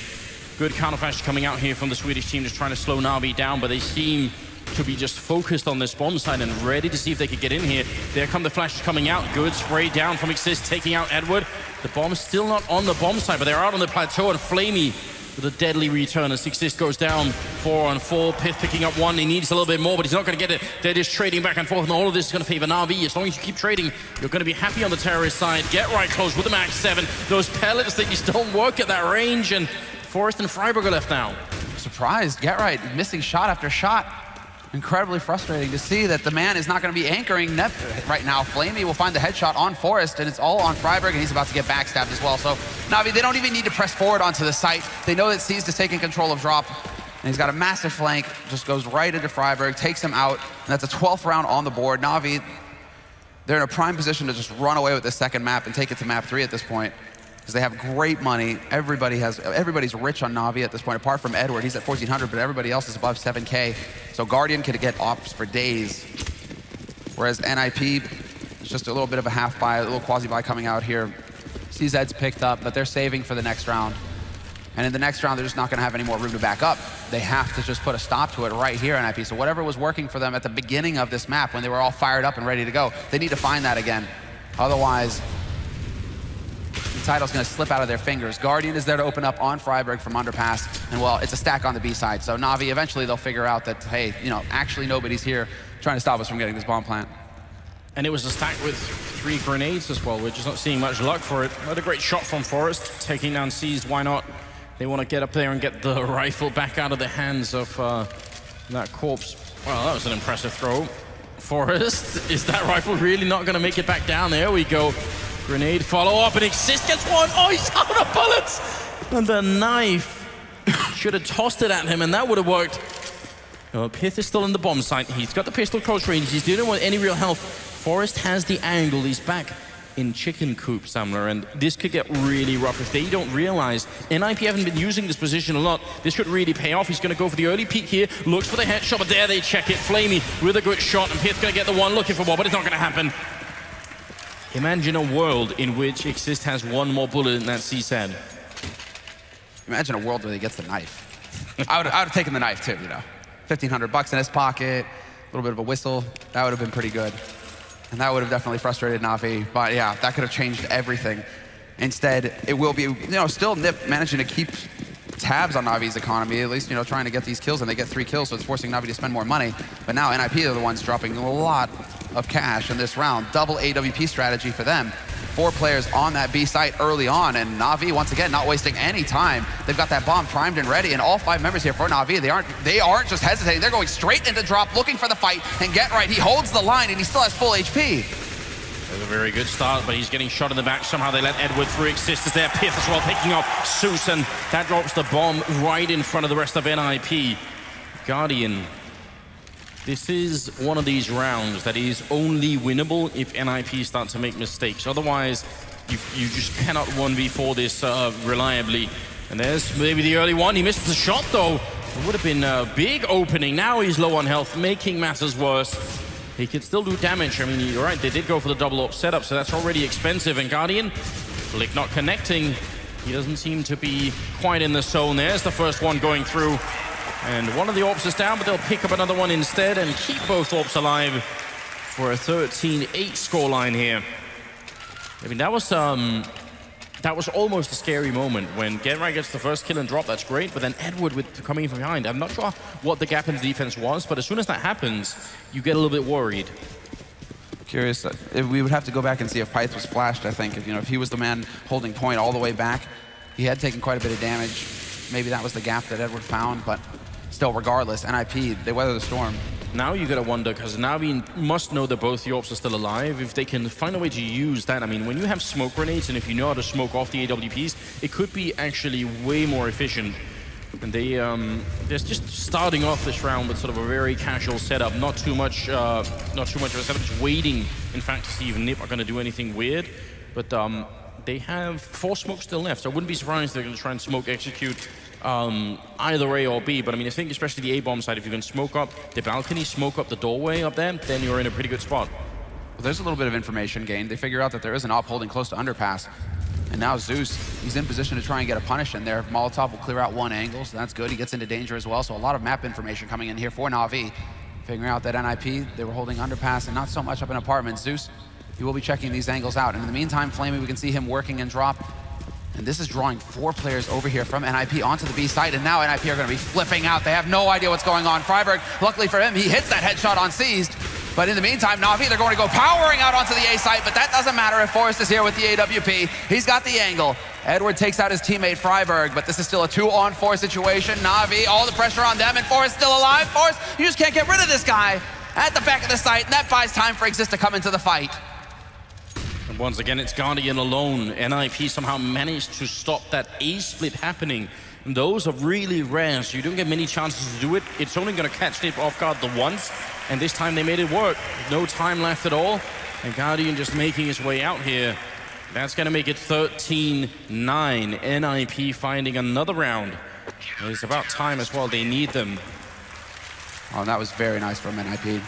Good counterflash coming out here from the Swedish team, just trying to slow Na'Vi down, but they seem to be just focused on this bomb side and ready to see if they could get in here. There come the flashes coming out. Good spray down from Exist, taking out Edward. The bomb's still not on the bomb side, but they're out on the plateau, and Flamey with a deadly return as Exist goes down 4 on 4. Pyth picking up 1. He needs a little bit more, but he's not going to get it. They're just trading back and forth, and all of this is going to favor Na'Vi. As long as you keep trading, you're going to be happy on the terrorist side. Get Right close with the Max 7. Those pellets, they just don't work at that range, and Forrest and Freiburg are left now. Surprised. Get Right missing shot after shot. Incredibly frustrating to see that the man is not going to be anchoring net right now. Flamey will find the headshot on Forrest, and it's all on Freiburg, and he's about to get backstabbed as well. So Na'Vi, they don't even need to press forward onto the site. They know that C's is taking control of drop, and he's got a massive flank, just goes right into Freiburg, takes him out, and that's a 12th round on the board. Na'Vi, they're in a prime position to just run away with the second map and take it to map 3 at this point, because they have great money. Everybody's rich on Na'Vi at this point, apart from Edward. He's at 1,400, but everybody else is above 7K. So Guardian could get ops for days. Whereas NIP, it's just a little bit of a half buy, a little quasi buy coming out here. CZ's picked up, but they're saving for the next round. And in the next round, they're just not going to have any more room to back up. They have to just put a stop to it right here, NIP. So whatever was working for them at the beginning of this map, when they were all fired up and ready to go, they need to find that again. Otherwise, the title's going to slip out of their fingers. Guardian is there to open up on Freiburg from underpass, and well, it's a stack on the B side. So Na'Vi, eventually they'll figure out that, hey, you know, actually nobody's here trying to stop us from getting this bomb plant. And it was a stack with 3 grenades as well. We're just not seeing much luck for it. Not a great shot from Forrest, taking down C's. Why not? They want to get up there and get the rifle back out of the hands of that corpse. Well, that was an impressive throw. Forrest, is that rifle really not going to make it back down? There we go. Grenade follow-up, and Exist gets 1. Oh, he's out of bullets! And the knife. Should have tossed it at him, and that would have worked. No, Pyth is still in the bomb site. He's got the pistol close range. He's dealing with any real health. Forrest has the angle. He's back in chicken coop, Samler, and this could get really rough if they don't realize. NIP haven't been using this position a lot. This could really pay off. He's going to go for the early peek here. Looks for the headshot, but there they check it. Flamey with a good shot, and Pyth's going to get the one looking for more, but it's not going to happen. Imagine a world in which Exist has 1 more bullet in that C-SAD. Imagine a world where he gets the knife. I would have taken the knife too, you know. $1,500 in his pocket, a little bit of a whistle. That would have been pretty good. And that would have definitely frustrated Na'Vi. But yeah, that could have changed everything. Instead, it will be, you know, still NIP managing to keep tabs on Na'Vi's economy, at least, you know, trying to get these kills, and they get 3 kills, so it's forcing Na'Vi to spend more money. But now NIP are the ones dropping a lot of cash in this round. Double AWP strategy for them. 4 players on that B site early on, and Na'Vi, once again, not wasting any time. They've got that bomb primed and ready, and all 5 members here for Na'Vi, they aren't just hesitating. They're going straight into drop, looking for the fight, and Get Right. He holds the line, and he still has full HP. There's a very good start, but he's getting shot in the back. Somehow they let Edward through. Exist is there. Pyth as well, picking up Susan. That drops the bomb right in front of the rest of NIP. Guardian. This is one of these rounds that is only winnable if NIP start to make mistakes. Otherwise, you just cannot 1v4 this reliably. And there's maybe the early one. He missed the shot, though. It would have been a big opening. Now he's low on health, making matters worse. He can still do damage. I mean, you're right, they did go for the double up setup, so that's already expensive. And Guardian, Flick not connecting. He doesn't seem to be quite in the zone. There's the first one going through. And one of the AWPs is down, but they'll pick up another one instead and keep both AWPs alive for a 13-8 scoreline here. I mean, that was almost a scary moment when Get Right gets the first kill and drop. That's great, but then Edward with coming in from behind. I'm not sure what the gap in the defense was, but as soon as that happens, you get a little bit worried. Curious, if we would have to go back and see if Pyth was flashed, I think. If he was the man holding point all the way back, he had taken quite a bit of damage. Maybe that was the gap that Edward found, but still, regardless, NIP, they weather the storm. Now you gotta wonder, because now we must know that both the AWPs are still alive. If they can find a way to use that, I mean, when you have smoke grenades and if you know how to smoke off the AWPs, it could be actually way more efficient. And they're just starting off this round with sort of a very casual setup, not too much of a setup, just waiting in fact, to see if Nip are going to do anything weird. But they have 4 smokes still left, so I wouldn't be surprised if they're going to try and smoke execute either A or B. But I mean, I think especially the A-bomb side, if you can smoke up the balcony, smoke up the doorway up there, then you're in a pretty good spot. Well, there's a little bit of information gained. They figure out that there is an op holding close to underpass. And now Zeus, he's in position to try and get a punish in there. Molotov will clear out 1 angle, so that's good. He gets into danger as well, so a lot of map information coming in here for Na'Vi. Figuring out that NIP, they were holding underpass and not so much up in apartments. Zeus, he will be checking these angles out. And in the meantime, Flamey, we can see him working and drop. And this is drawing 4 players over here from NIP onto the B site, and now NIP are going to be flipping out. They have no idea what's going on. Freiberg, luckily for him, he hits that headshot on Seized. But in the meantime, Na'Vi, they're going to go powering out onto the A site, but that doesn't matter if Forrest is here with the AWP. He's got the angle. Edward takes out his teammate Freiberg, but this is still a 2-on-4 situation. Na'Vi, all the pressure on them, and Forrest still alive. Forrest, you just can't get rid of this guy at the back of the site, and that buys time for Exist to come into the fight. And once again, it's Guardian alone. NIP somehow managed to stop that A split happening. And those are really rare, so you don't get many chances to do it. It's only going to catch Nip off guard the once, and this time they made it work. No time left at all, and Guardian just making his way out here. That's going to make it 13-9. NIP finding another round. It's about time as well. They need them. Oh, and that was very nice from NIP.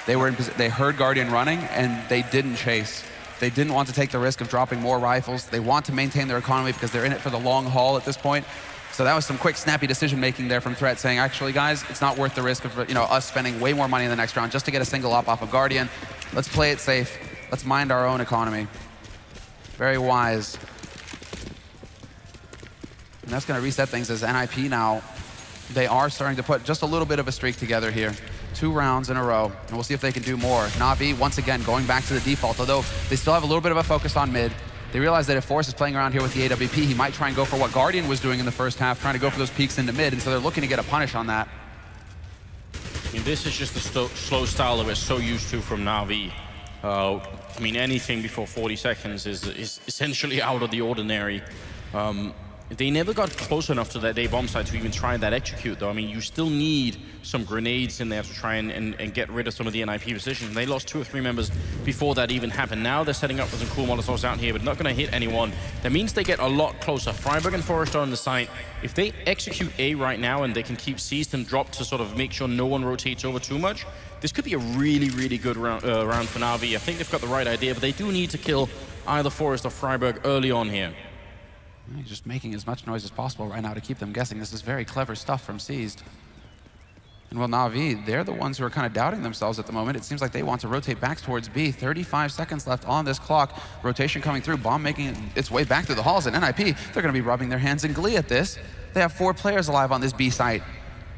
They were in they heard Guardian running, and they didn't chase. They didn't want to take the risk of dropping more rifles. They want to maintain their economy because they're in it for the long haul at this point. So that was some quick, snappy decision-making there from Threat, saying, actually, guys, it's not worth the risk of us spending way more money in the next round just to get a single op off of Guardian. Let's play it safe. Let's mind our own economy. Very wise. And that's going to reset things as NIP now, they are starting to put just a little bit of a streak together here. 2 rounds in a row, and we'll see if they can do more. Na'Vi, once again, going back to the default, although they still have a little bit of a focus on mid. They realize that if Forrest is playing around here with the AWP, he might try and go for what Guardian was doing in the first half, trying to go for those peaks into mid, and so they're looking to get a punish on that. I mean, this is just the slow style that we're so used to from Na'Vi. I mean, anything before 40 seconds is essentially out of the ordinary. They never got close enough to that A bomb site to even try that execute, though. I mean, you still need some grenades in there to try and get rid of some of the NIP positions. They lost 2 or 3 members before that even happened. Now they're setting up for some cool Molotovs out here, but not going to hit anyone. That means they get a lot closer. Freiberg and Forrest are on the site. If they execute A right now and they can keep Seized and drop to sort of make sure no one rotates over too much, this could be a really, really good round for Na'Vi. I think they've got the right idea, but they do need to kill either Forrest or Freiberg early on here. He's just making as much noise as possible right now to keep them guessing. This is very clever stuff from Seized. And well, Na'Vi, they're the ones who are kind of doubting themselves at the moment. It seems like they want to rotate back towards B. 35 seconds left on this clock. Rotation coming through, bomb making its way back through the halls. And NIP, they're going to be rubbing their hands in glee at this. They have 4 players alive on this B site.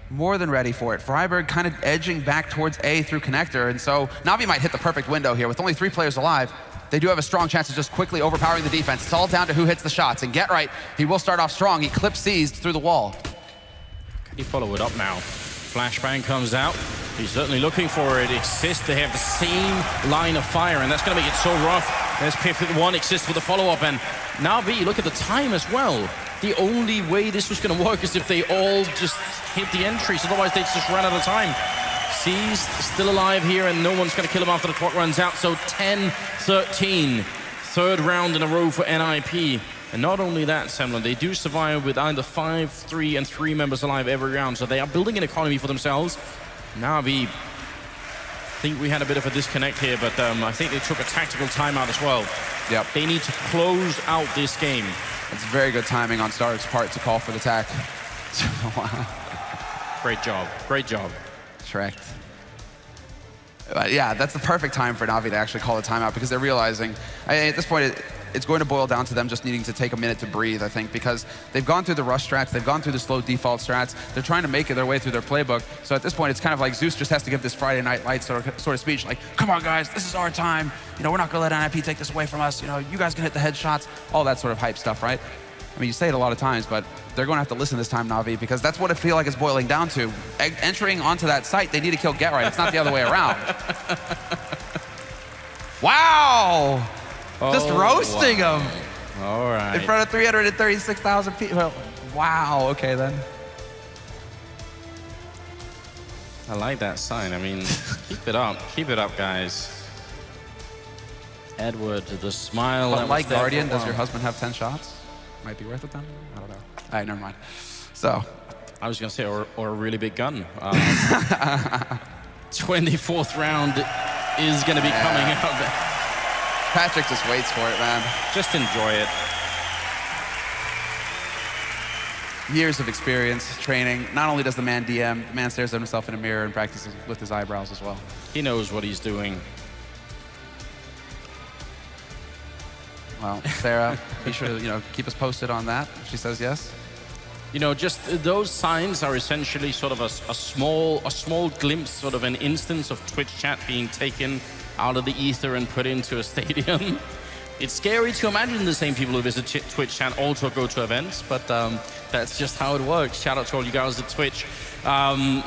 More than ready for it. Freiberg kind of edging back towards A through connector. And so Na'Vi might hit the perfect window here with only 3 players alive. They do have a strong chance of just quickly overpowering the defense. It's all down to who hits the shots. And Get Right, he will start off strong. He clips Seized through the wall. Can he follow it up now? Flashbang comes out. He's certainly looking for it. Exist, they have the same line of fire, and that's going to make it so rough. There's Piff with 1, Exist with the follow-up, and Na'Vi, look at the time as well. The only way this was going to work is if they all just hit the entries, otherwise they just ran out of time. Seized, still alive here, and no one's going to kill him after the clock runs out. So 10-13, 3rd round in a row for NIP. And not only that, Semlin, they do survive with either 5, 3, and 3 members alive every round. So they are building an economy for themselves. Na'Vi, I think we had a bit of a disconnect here, but I think they took a tactical timeout as well. Yep. They need to close out this game. It's very good timing on Stark's part to call for the tack. Wow. Great job. Great job. Correct. Yeah, that's the perfect time for Na'Vi to actually call a timeout because they're realizing, at this point, it's going to boil down to them just needing to take a minute to breathe, I think, because they've gone through the rush strats, they've gone through the slow default strats, they're trying to make their way through their playbook. So at this point, it's kind of like Zeus just has to give this Friday Night Lights sort of speech, like, come on, guys, this is our time. We're not going to let NIP take this away from us. You guys can hit the headshots, all that sort of hype stuff, right? I mean, you say it a lot of times, but they're going to have to listen this time, Na'Vi, because that's what it feels like it's boiling down to. Entering onto that site, they need to kill Get Right. It's not the other way around. Wow! Just roasting him. All right. In front of 336,000 people. Wow, okay then. I like that sign. I mean, keep it up, guys. Edward, the smile. But like Guardian, does your husband have 10 shots? Might be worth it then? I don't know. All right, never mind. So. I was going to say, or a really big gun. 24th round is going to be coming out. Patrick just waits for it, man. Just enjoy it. Years of experience, training. Not only does the man DM, the man stares at himself in a mirror and practices with his eyebrows as well. He knows what he's doing. Well, Sarah, be sure to keep us posted on that if she says yes. Just those signs are essentially sort of a small glimpse, sort of an instance of Twitch chat being taken out of the ether and put into a stadium. It's scary to imagine the same people who visit Twitch chat also go to events, but that's just how it works. Shout out to all you guys at Twitch.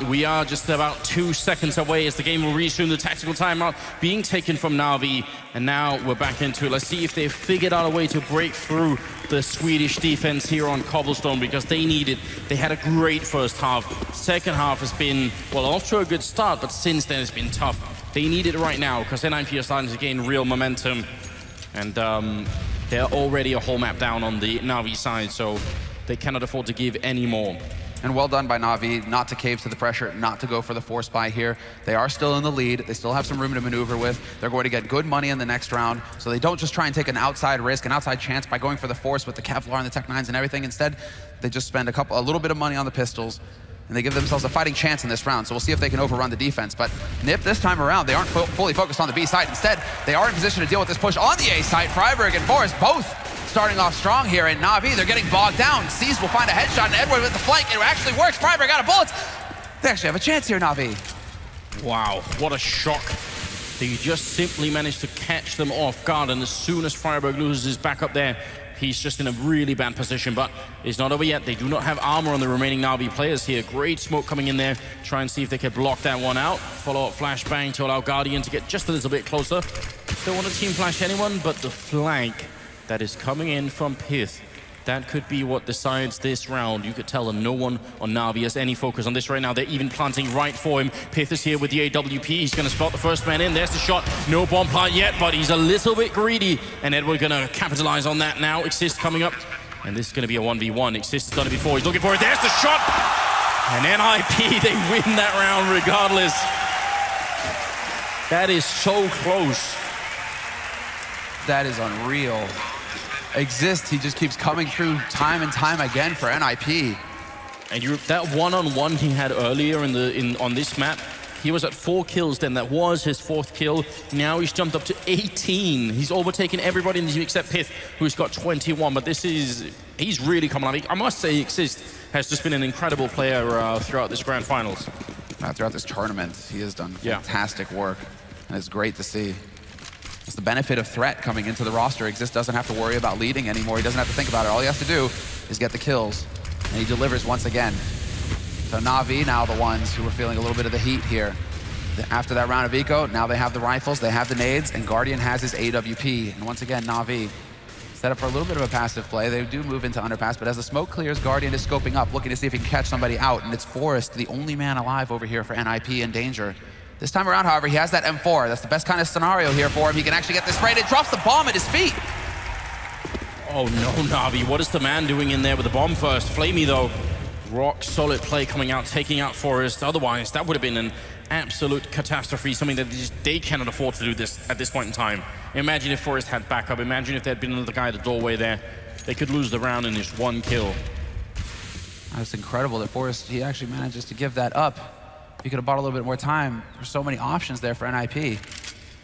We are just about 2 seconds away as the game will resume. The tactical timeout being taken from Na'Vi, and now we're back into it. Let's see if they've figured out a way to break through the Swedish defense here on Cobblestone, because they need it. They had a great first half. Second half has been, well, off to a good start, but since then it's been tough. They need it right now because NIP are starting to gain real momentum, and they're already a whole map down on the Na'Vi side, so they cannot afford to give any more. And well done by Na'Vi, not to cave to the pressure, not to go for the force buy here. They are still in the lead. They still have some room to maneuver with. They're going to get good money in the next round, so they don't just try and take an outside risk, an outside chance by going for the force with the Kevlar and the Tech 9s and everything. Instead, they just spend a little bit of money on the pistols, and they give themselves a fighting chance in this round. So we'll see if they can overrun the defense. But NIP this time around, they aren't fully focused on the B side. Instead, they are in position to deal with this push on the A side. Freiburg and Forrest both starting off strong here, and Na'Vi, they're getting bogged down. Seas will find a headshot, and Edward with the flank. It actually works. Freiburg out of bullets. They actually have a chance here, Na'Vi. Wow, what a shock. They just simply managed to catch them off guard, and as soon as Freiburg loses his backup there, he's just in a really bad position, but it's not over yet. They do not have armor on the remaining Na'Vi players here. Great smoke coming in there. Try and see if they can block that one out. Follow up flashbang to allow Guardian to get just a little bit closer. Don't want to team flash anyone, but the flank that is coming in from Pyth, that could be what decides this round. You could tell them no one on Na'Vi has any focus on this right now. They're even planting right for him. Pyth is here with the AWP. He's going to spot the first man in. There's the shot. No bomb plant yet, but he's a little bit greedy. And Edward going to capitalize on that now. Exist coming up. And this is going to be a 1v1. Exist has done it before. He's looking for it. There's the shot. And NIP, they win that round regardless. That is so close. That is unreal. Exist, he just keeps coming through time and time again for NIP. And that one-on-one he had earlier on this map, he was at 4 kills then. That was his 4th kill. Now he's jumped up to 18. He's overtaken everybody in the team except Pyth, who's got 21. But he's really coming on. I must say, Exist has just been an incredible player throughout this grand finals. Throughout this tournament, he has done fantastic work, and it's great to see. It's the benefit of threat coming into the roster. Exist doesn't have to worry about leading anymore. He doesn't have to think about it. All he has to do is get the kills, and he delivers once again. So Na'Vi now the ones who are feeling a little bit of the heat here. After that round of eco, now they have the rifles, they have the nades, and Guardian has his AWP. And once again, Na'Vi set up for a little bit of a passive play. They do move into underpass, but as the smoke clears, Guardian is scoping up, looking to see if he can catch somebody out, and it's Forrest, the only man alive over here for NIP in danger. This time around, however, he has that M4. That's the best kind of scenario here for him. He can actually get this sprayed. It drops the bomb at his feet. Oh no, Na'Vi, what is the man doing in there with the bomb first? Flamey though, rock solid play coming out, taking out Forrest. Otherwise, that would have been an absolute catastrophe, something that they cannot afford to do this at this point in time. Imagine if Forrest had backup. Imagine if there had been another guy at the doorway there. They could lose the round in just 1 kill. That's incredible that Forrest, he actually manages to give that up. He could have bought a little bit more time. There's so many options there for NIP.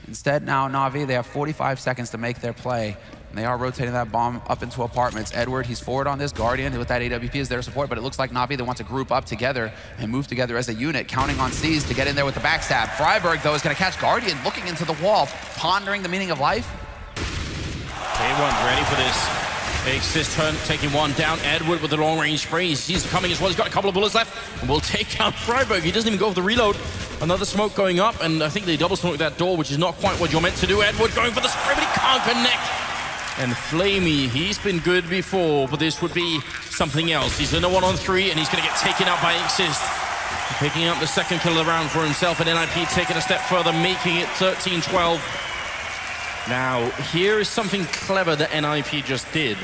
Instead, now Na'Vi, they have 45 seconds to make their play. And they are rotating that bomb up into apartments. Edward, he's forward on this. Guardian with that AWP is their support, but it looks like Na'Vi, they want to group up together and move together as a unit, counting on Seas to get in there with the backstab. Freiburg, though, is going to catch Guardian looking into the wall, pondering the meaning of life. They weren't ready for this. Exist taking one down. Edward with the long-range spray. He sees it coming as well. He's got a couple of bullets left, and will take down Freiburg. He doesn't even go for the reload. Another smoke going up, and I think they double smoke that door, which is not quite what you're meant to do. Edward going for the spray, but he can't connect. And Flamey, he's been good before, but this would be something else. He's in a 1-on-3, and he's going to get taken out by Exist. Picking up the 2nd kill of the round for himself, and NIP taking a step further, making it 13-12. Now, here is something clever that NIP just did.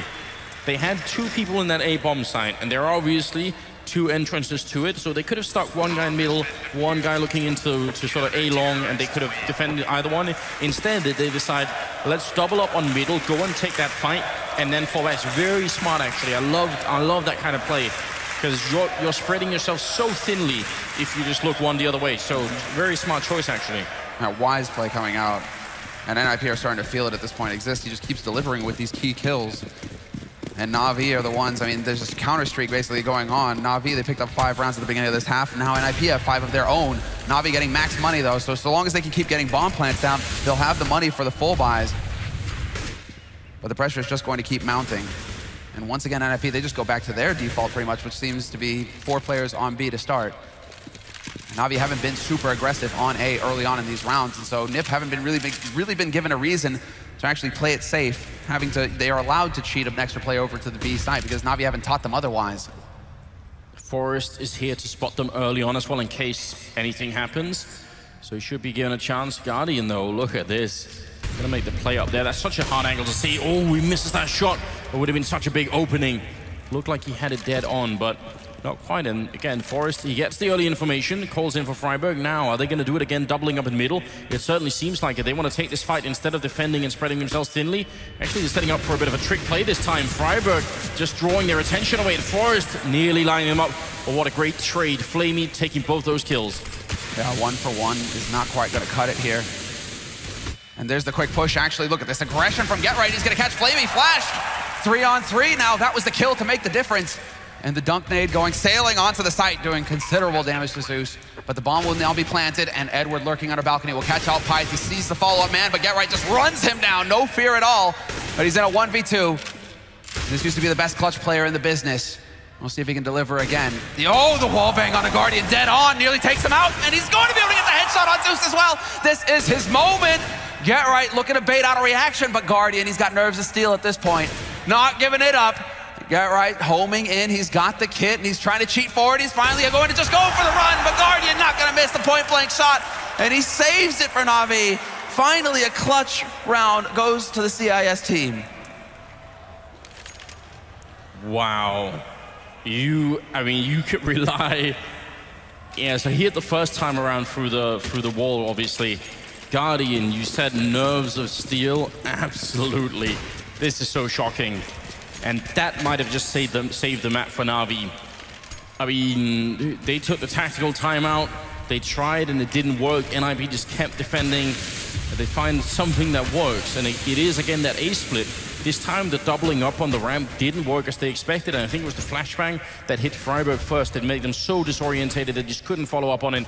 They had 2 people in that A bomb site, and there are obviously 2 entrances to it, so they could have stuck one guy in middle, one guy looking into sort of A long, and they could have defended either one. Instead, they decide, let's double up on middle, go and take that fight, and then fall back. It's very smart, actually. I love that kind of play, because you're spreading yourself so thinly if you just look one the other way. So very smart choice, actually. That wise play coming out, and NIP are starting to feel it at this point. Exist, he just keeps delivering with these key kills. And Na'Vi are the ones, I mean, there's this counter streak basically going on. Na'Vi, they picked up 5 rounds at the beginning of this half. Now NIP have 5 of their own. Na'Vi getting max money though, so long as they can keep getting bomb plants down, they'll have the money for the full buys. But the pressure is just going to keep mounting. And once again, NIP, they just go back to their default pretty much, which seems to be 4 players on B to start. Na'Vi haven't been super aggressive on A early on in these rounds, and so NIP haven't been really been given a reason to actually play it safe. They are allowed to cheat an extra play over to the B side because Na'Vi haven't taught them otherwise. Forrest is here to spot them early on as well in case anything happens. So he should be given a chance. Guardian though, look at this. Gonna make the play up there. That's such a hard angle to see. Oh, he misses that shot. It would have been such a big opening. Looked like he had it dead on, but not quite. And again, Forrest, he gets the early information, calls in for Freiburg. Now, are they going to do it again, doubling up in middle? It certainly seems like it. They want to take this fight instead of defending and spreading themselves thinly. Actually, they're setting up for a bit of a trick play this time. Freiburg just drawing their attention away. And Forrest nearly lining him up. Oh, what a great trade. Flamey taking both those kills. Yeah, 1 for 1 is not quite going to cut it here. And there's the quick push. Actually, look at this aggression from Get Right. He's going to catch Flamey. Flash. 3 on 3 now. That was the kill to make the difference. And the dunk nade going sailing onto the site, doing considerable damage to Zeus. But the bomb will now be planted, and Edward lurking on a balcony will catch out Pyth. He sees the follow-up man, but Get Right just runs him down. No fear at all. But he's in a 1v2. This used to be the best clutch player in the business. We'll see if he can deliver again. The wallbang on the Guardian, dead on, nearly takes him out, and he's going to be able to get the headshot on Zeus as well. This is his moment. Get Right looking to bait out a reaction, but Guardian, he's got nerves of steel at this point. Not giving it up. Get Right homing in, he's got the kit, and he's trying to cheat forward. He's finally going to just go for the run, but Guardian not going to miss the point-blank shot, and he saves it for Na'Vi. Finally, a clutch round goes to the CIS team. Wow. You could rely. Yeah, so he hit the first time around through the wall, obviously. Guardian, you said nerves of steel. Absolutely. This is so shocking. And that might have just saved the map for Na'Vi. I mean, they took the tactical timeout. They tried and it didn't work. NIP just kept defending. They find something that works. And it is, again, that A split. This time, the doubling up on the ramp didn't work as they expected. And I think it was the flashbang that hit Freiburg first that made them so disorientated they just couldn't follow up on it.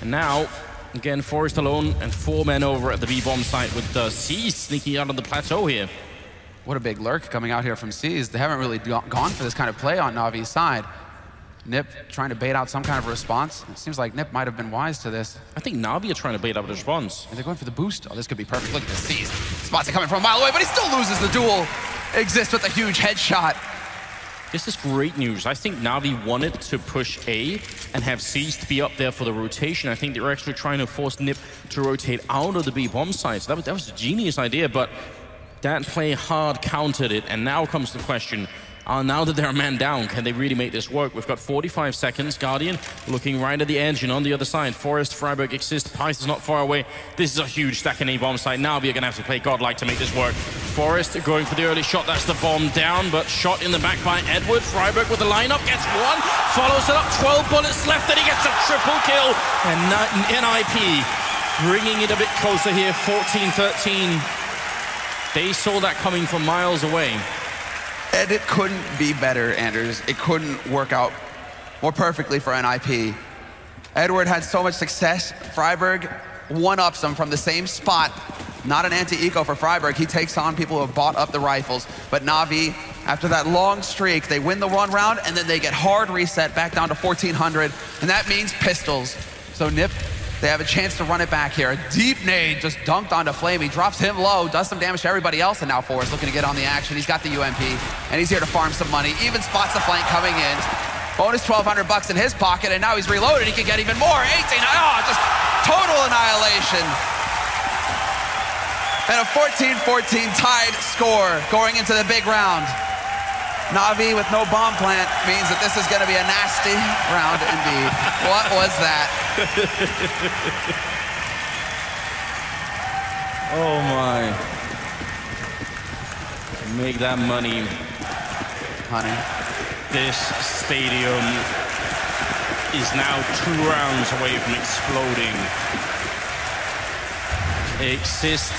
And now, again, Forrest alone and 4 men over at the B-bomb site with C sneaking out on the plateau here. What a big lurk coming out here from C's. They haven't really gone for this kind of play on Na'Vi's side. Nip trying to bait out some kind of response. It seems like Nip might have been wise to this. I think Na'Vi are trying to bait out a response. And they're going for the boost. Oh, this could be perfect. Look at this. C's spots are coming from a mile away, but he still loses the duel. Exist with a huge headshot. This is great news. I think Na'Vi wanted to push A and have C's to be up there for the rotation. I think they were actually trying to force Nip to rotate out of the B-bomb side. So that was a genius idea, but that play hard countered it, and now comes the question, now that they're a man down, can they really make this work? We've got 45 seconds. Guardian looking right at the edge, and on the other side, Forrest, Freiburg, Exist, Pyth is not far away. This is a huge stack in A-bomb site. Now we're going to have to play godlike to make this work. Forrest going for the early shot. That's the bomb down, but shot in the back by Edward. Freiburg with the lineup, gets 1, follows it up, 12 bullets left, and he gets a triple kill. And NIP bringing it a bit closer here, 14-13. They saw that coming from miles away. And it couldn't be better, Anders. It couldn't work out more perfectly for NIP. Edward had so much success. Freiburg one-ups him from the same spot. Not an anti-eco for Freiburg. He takes on people who have bought up the rifles. But Na'Vi, after that long streak, they win the 1 round, and then they get hard reset back down to 1,400. And that means pistols. So Nip, they have a chance to run it back here. A deep nade just dunked onto Flame. He drops him low, does some damage to everybody else, and now Forrest looking to get on the action. He's got the UMP, and he's here to farm some money. Even spots the flank coming in. Bonus 1,200 bucks in his pocket, and now he's reloaded. He can get even more. 18, just total annihilation. And a 14-14 tied score going into the big round. Na'Vi with no bomb plant means that this is going to be a nasty round indeed. What was that? Oh my. Make that money. Honey. This stadium is now 2 rounds away from exploding. Exist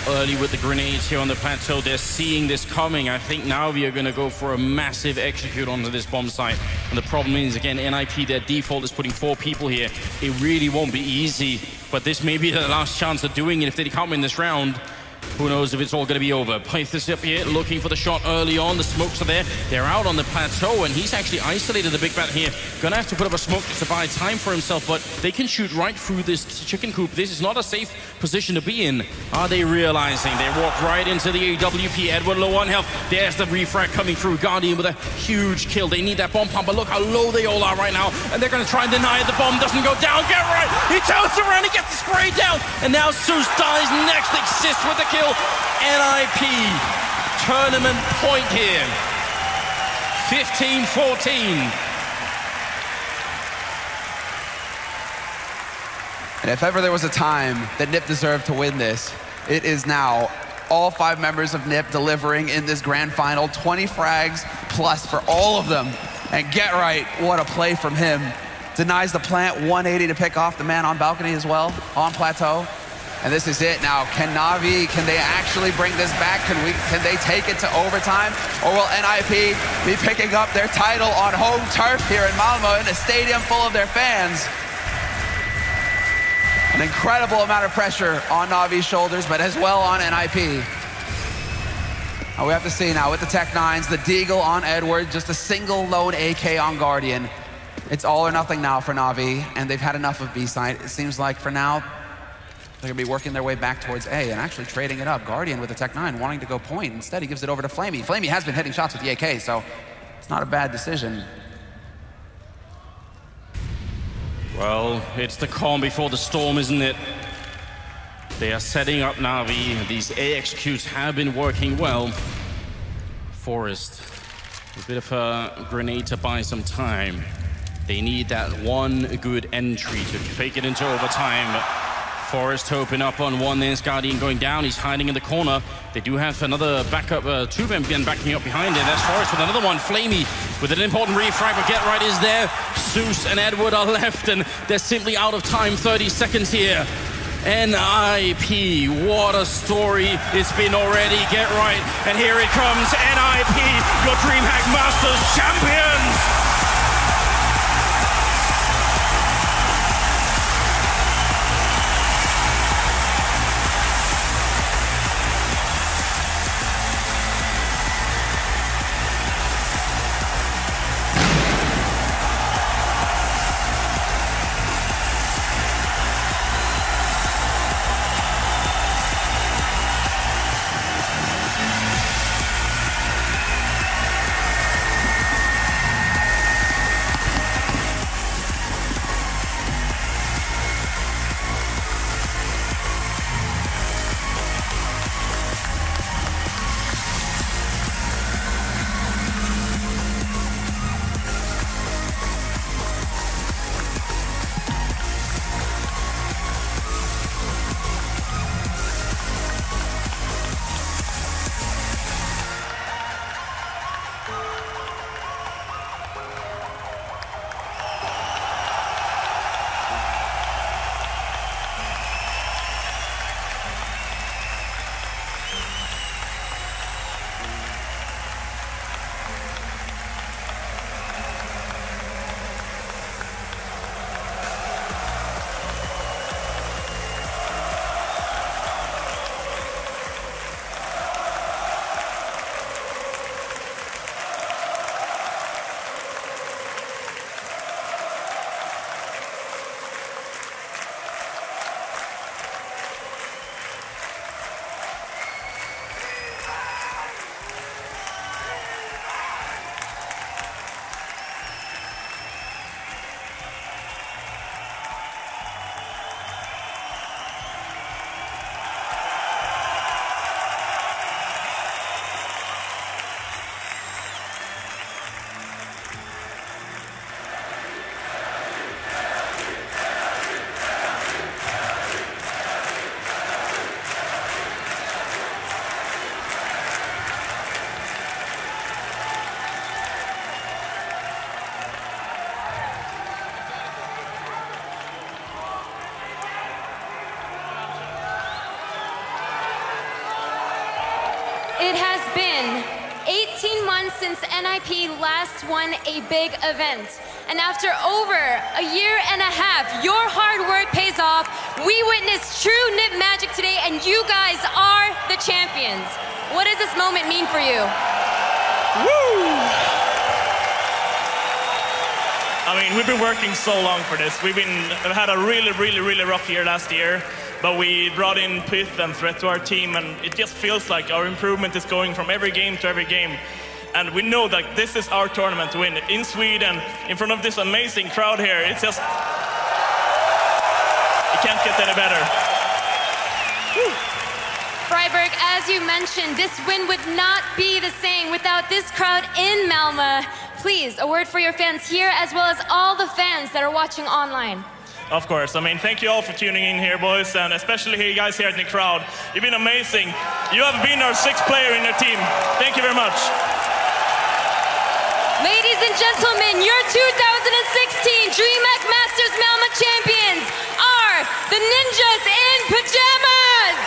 early with the grenades here on the plateau. They're seeing this coming. I think now we are going to go for a massive execute onto this bomb site. And the problem is, again, NIP, their default is putting 4 people here. It really won't be easy, but this may be the last chance of doing it. If they can't win this round, who knows if it's all going to be over. Pythas up here looking for the shot early on. The smokes are there. They're out on the plateau, and he's actually isolated the big bat here. Gonna have to put up a smoke to buy time for himself, but they can shoot right through this chicken coop. This is not a safe position to be in. Are they realizing? They walk right into the AWP. Edward low on health. There's the refrag coming through. Guardian with a huge kill. They need that bomb pump, but look how low they all are right now. And they're gonna try and deny it. The bomb doesn't go down. Get right. He turns around. He gets the spray down. And now Zeus dies next. Exists with the kill. NIP tournament point here. 15-14. And if ever there was a time that NIP deserved to win this, it is now. All 5 members of NIP delivering in this grand final. 20 frags plus for all of them. And get right, what a play from him. Denies the plant, 180 to pick off the man on balcony as well, on plateau. And this is it now. Can Na'Vi, can they actually bring this back? Can they take it to overtime? Or will NIP be picking up their title on home turf here in Malmö in a stadium full of their fans? An incredible amount of pressure on Na'Vi's shoulders, but as well on NIP. Now we have to see now with the Tech 9s, the Deagle on Edward, just a single lone AK on Guardian. It's all or nothing now for Na'Vi, and they've had enough of B-side. It seems like for now, they're gonna be working their way back towards A and actually trading it up. Guardian with the Tech 9 wanting to go point. Instead, he gives it over to Flamey. Flamey has been hitting shots with the AK, so it's not a bad decision. Well, it's the calm before the storm, isn't it? They are setting up Na'Vi. These A executes have been working well. Forest, a bit of a grenade to buy some time. They need that one good entry to fake it into overtime. Forest hoping up on one. There's Guardian going down. He's hiding in the corner. They do have another backup, 2 of them backing up behind it. That's Forest with another one. Flamey with an important refrag, but Get Right is there. Zeus and Edward are left, and they're simply out of time. 30 seconds here. NIP, what a story it's been already. Get Right, and here it comes. NIP, your DreamHack Masters champions. since NIP last won a big event. And after over a year and a half, your hard work pays off. We witnessed true NIP magic today, and you guys are the champions. What does this moment mean for you? Woo! I mean, we've been working so long for this. We've had a really rough year last year. But we brought in Pyth and Threat to our team, and it just feels like our improvement is going from every game to every game. And we know that this is our tournament to win. In Sweden, in front of this amazing crowd here, it's just... It can't get any better. Woo. Freiberg, as you mentioned, this win would not be the same without this crowd in Malmö. Please, a word for your fans here, as well as all the fans that are watching online. Of course. I mean, thank you all for tuning in here, boys, and especially you guys here in the crowd. You've been amazing. You have been our 6th player in your team. Thank you very much. Ladies and gentlemen, your 2016 DreamHack Masters Malmö champions are the Ninjas in Pyjamas!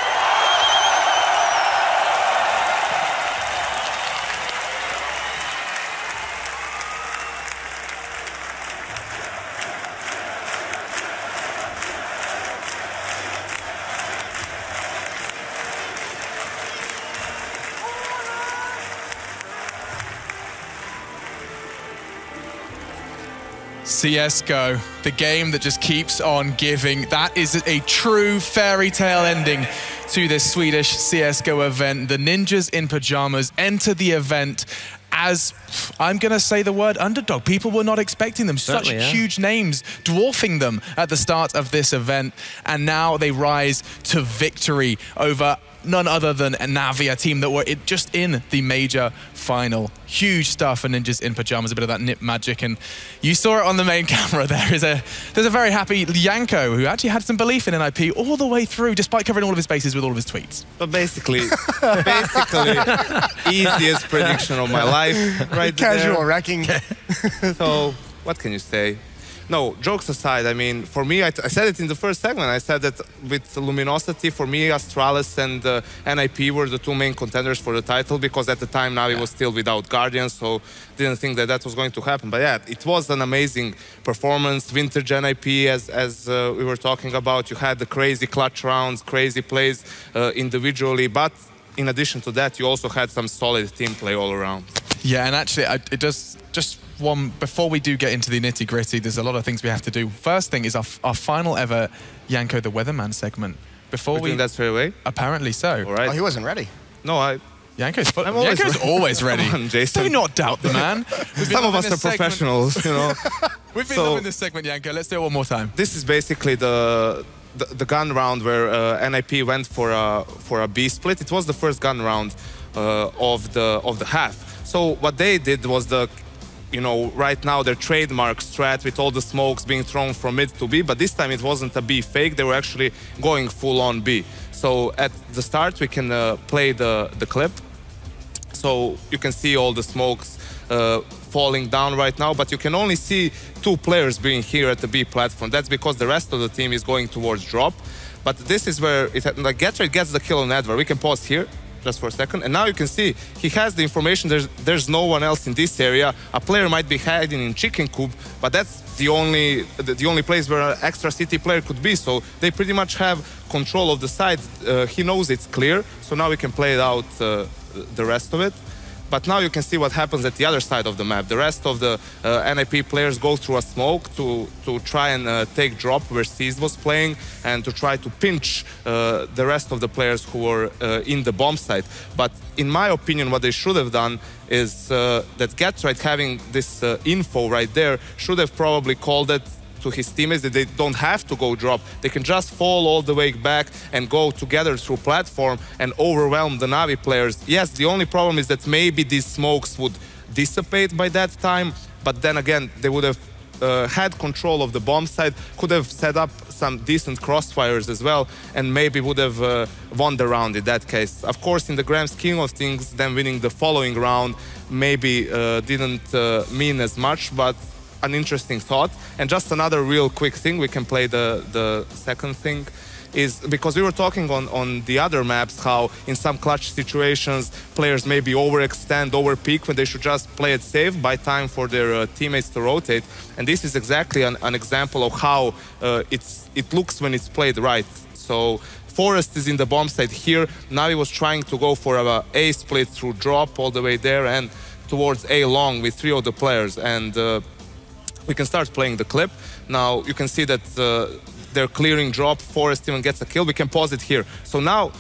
CSGO, the game that just keeps on giving. That is a true fairy tale ending to this Swedish CSGO event. The Ninjas in Pyjamas enter the event as, I'm going to say the word underdog. People were not expecting them. Such huge names, dwarfing them at the start of this event. And now they rise to victory over none other than a Navi, a team that were just in the major final. Huge stuff for Ninjas in Pyjamas, a bit of that NIP magic. And you saw it on the main camera. There's a very happy Janko who actually had some belief in NIP all the way through, despite covering all of his bases with all of his tweets. But basically, easiest prediction of my life, right there. Casual wrecking. So, what can you say? No, jokes aside, I mean, for me, I said it in the first segment. I said that with Luminosity, for me, Astralis and NIP were the 2 main contenders for the title, because at the time Navi was still without Guardians, so didn't think that that was going to happen. But yeah, it was an amazing performance. Vintage NIP, as we were talking about, you had the crazy clutch rounds, crazy plays individually, but in addition to that, you also had some solid team play all around. Yeah, and actually, it does just one, before we do get into the nitty gritty, there's a lot of things we have to do. First thing is our final ever Janko the Weatherman segment. Before we doing that straight away? Apparently so. All right. Oh, he wasn't ready. No, Janko's always ready. Come on, Jason. Do not doubt the man. Some of us are professionals, you know. We've been loving this segment, Janko. Let's do it one more time. This is basically the gun round where NIP went for a B split. It was the first gun round of the half. So what they did was right now their trademark strat with all the smokes being thrown from mid to B, but this time it wasn't a B fake. They were actually going full on B. So at the start we can play the clip. So you can see all the smokes falling down right now, but you can only see 2 players being here at the B platform. That's because the rest of the team is going towards drop. But this is where Getrade gets the kill on Edward. We can pause here just for a second, and now you can see he has the information. There's no one else in this area. A player might be hiding in Chicken Coop, but that's the only place where an extra city player could be. So they pretty much have control of the side. He knows it's clear, so now we can play it out the rest of it. But now you can see what happens at the other side of the map. The rest of the NIP players go through a smoke to try and take drop where Seized was playing, and to try to pinch the rest of the players who were in the bomb site. But in my opinion, what they should have done is that Getride, having this info right there, should have probably called it to his teammates that they don't have to go drop. They can just fall all the way back and go together through platform and overwhelm the Navi players. Yes, the only problem is that maybe these smokes would dissipate by that time, but then again, they would have had control of the bomb side, could have set up some decent crossfires as well, and maybe would have won the round in that case. Of course, in the grand scheme of things, them winning the following round maybe didn't mean as much, but an interesting thought. And just another real quick thing, we can play the second thing, is because we were talking on the other maps how in some clutch situations players maybe overextend, overpeak when they should just play it safe, buy time for their teammates to rotate. And this is exactly an example of how it looks when it's played right. So Forest is in the bomb site here. Navi was trying to go for a A split through drop all the way there and towards A long with 3 of the players. And we can start playing the clip. Now you can see that they're clearing drop. Forest even gets a kill. We can pause it here. So now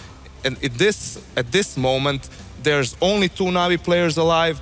at this moment, there's only 2 Navi players alive,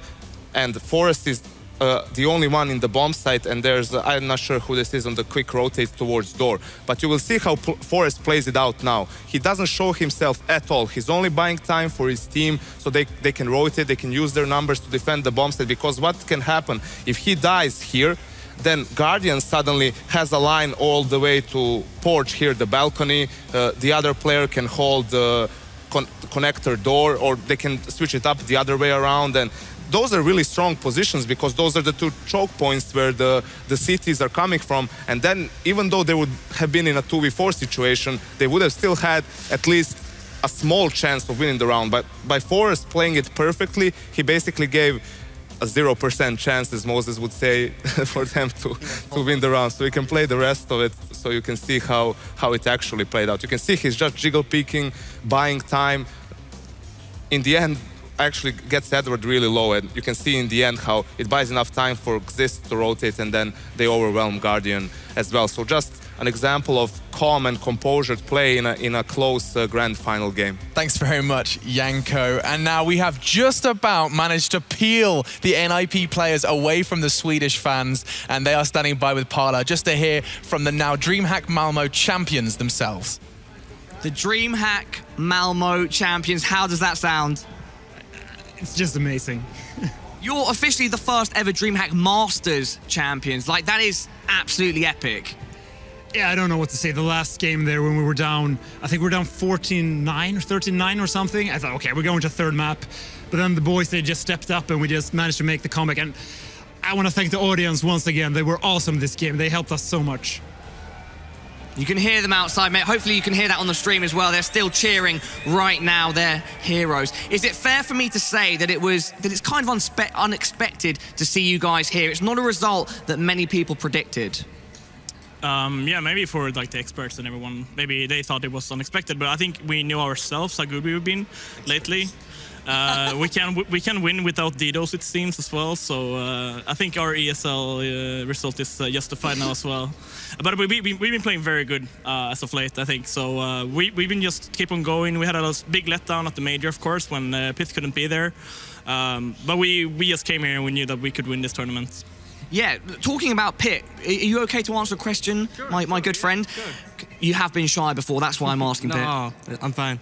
and Forest is the only one in the bomb site, and there's, I'm not sure who this is on the quick rotate towards door. But you will see how Forest plays it out now. He doesn't show himself at all. He's only buying time for his team so they can rotate, they can use their numbers to defend the bomb site, because what can happen if he dies here, then Guardian suddenly has a line all the way to porch here, the balcony. The other player can hold the connector door, or they can switch it up the other way around. And those are really strong positions, because those are the 2 choke points where the cities are coming from. And then even though they would have been in a 2v4 situation, they would have still had at least a small chance of winning the round. But by Forest playing it perfectly, he basically gave a 0% chance, as Moses would say, for them to win the round. So we can play the rest of it so you can see how it actually played out. You can see he's just jiggle peeking, buying time. In the end, actually gets Edward really low, and you can see in the end how it buys enough time for Xist to rotate, and then they overwhelm Guardian as well. So just an example of calm and composed play in a close grand final game. Thanks very much, Janko. And now we have just about managed to peel the NIP players away from the Swedish fans, and they are standing by with Parla just to hear from the now DreamHack Malmö champions themselves. The DreamHack Malmö champions, how does that sound? It's just amazing. You're officially the first ever DreamHack Masters champions. Like, that is absolutely epic. Yeah, I don't know what to say. The last game there when we were down, I think we were down 14-9 or 13-9 or something. I thought, okay, we're going to third map. But then the boys, they just stepped up and we just managed to make the comeback. And I want to thank the audience once again. They were awesome this game. They helped us so much. You can hear them outside, mate. Hopefully you can hear that on the stream as well. They're still cheering right now, their heroes. Is it fair for me to say that it's kind of unexpected to see you guys here? It's not a result that many people predicted. Yeah, maybe for like the experts and everyone, maybe they thought it was unexpected, but I think we knew ourselves how good we've been lately. We can win without DDoS, it seems, as well. So I think our ESL result is justified now as well. But we've been playing very good as of late, I think. So we've been just keep on going. We had a big letdown at the major, of course, when Pith couldn't be there. But we just came here and we knew that we could win this tournament. Yeah, talking about Pit, are you okay to answer a question, sure, my good friend? Sure. You have been shy before, that's why I'm asking, Pit. No, I'm fine.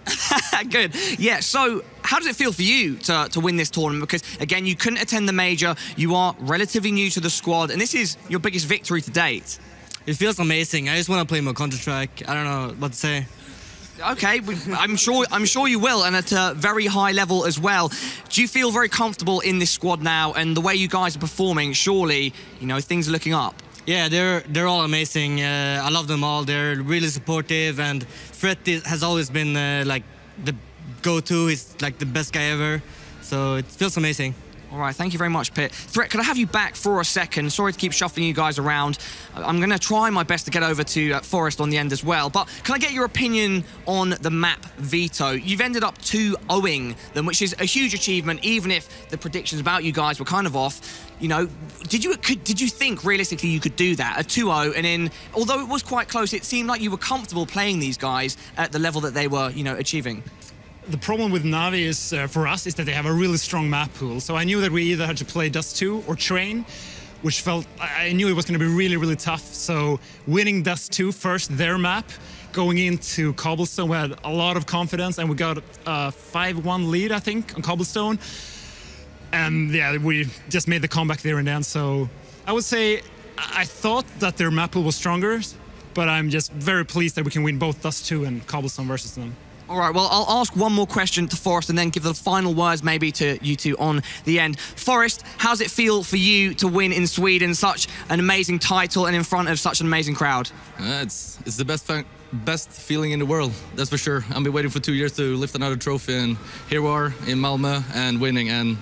Good. Yeah, so how does it feel for you to win this tournament? Because, again, you couldn't attend the major, you are relatively new to the squad, and this is your biggest victory to date. It feels amazing. I just want to play more Counter-Strike. I don't know what to say. Okay, I'm sure you will, and at a very high level as well. Do you feel very comfortable in this squad now, and the way you guys are performing? Surely, you know, things are looking up. Yeah, they're all amazing. I love them all. They're really supportive, and Fred has always been like the go-to. He's like the best guy ever, so it feels amazing. All right, thank you very much, Pit. Threat, could I have you back for a second? Sorry to keep shuffling you guys around. I'm going to try my best to get over to Forest on the end as well, but can I get your opinion on the map veto? You've ended up 2-0ing them, which is a huge achievement, even if the predictions about you guys were kind of off. You know, did you think realistically you could do that, a 2-0, and then, although it was quite close, it seemed like you were comfortable playing these guys at the level that they were, you know, achieving? The problem with Navi is, for us, is that they have a really strong map pool. So I knew that we either had to play Dust 2 or Train, which I knew it was going to be really, really tough. So winning Dust 2 first, their map, going into Cobblestone, we had a lot of confidence, and we got a 5-1 lead, I think, on Cobblestone. And yeah, we just made the comeback there and then. So I would say I thought that their map pool was stronger, but I'm just very pleased that we can win both Dust 2 and Cobblestone versus them. All right, well, I'll ask one more question to Forrest and then give the final words maybe to you two on the end. Forrest, how's it feel for you to win in Sweden, such an amazing title and in front of such an amazing crowd? It's the best feeling in the world, that's for sure. I've been waiting for 2 years to lift another trophy, and here we are in Malmö and winning, and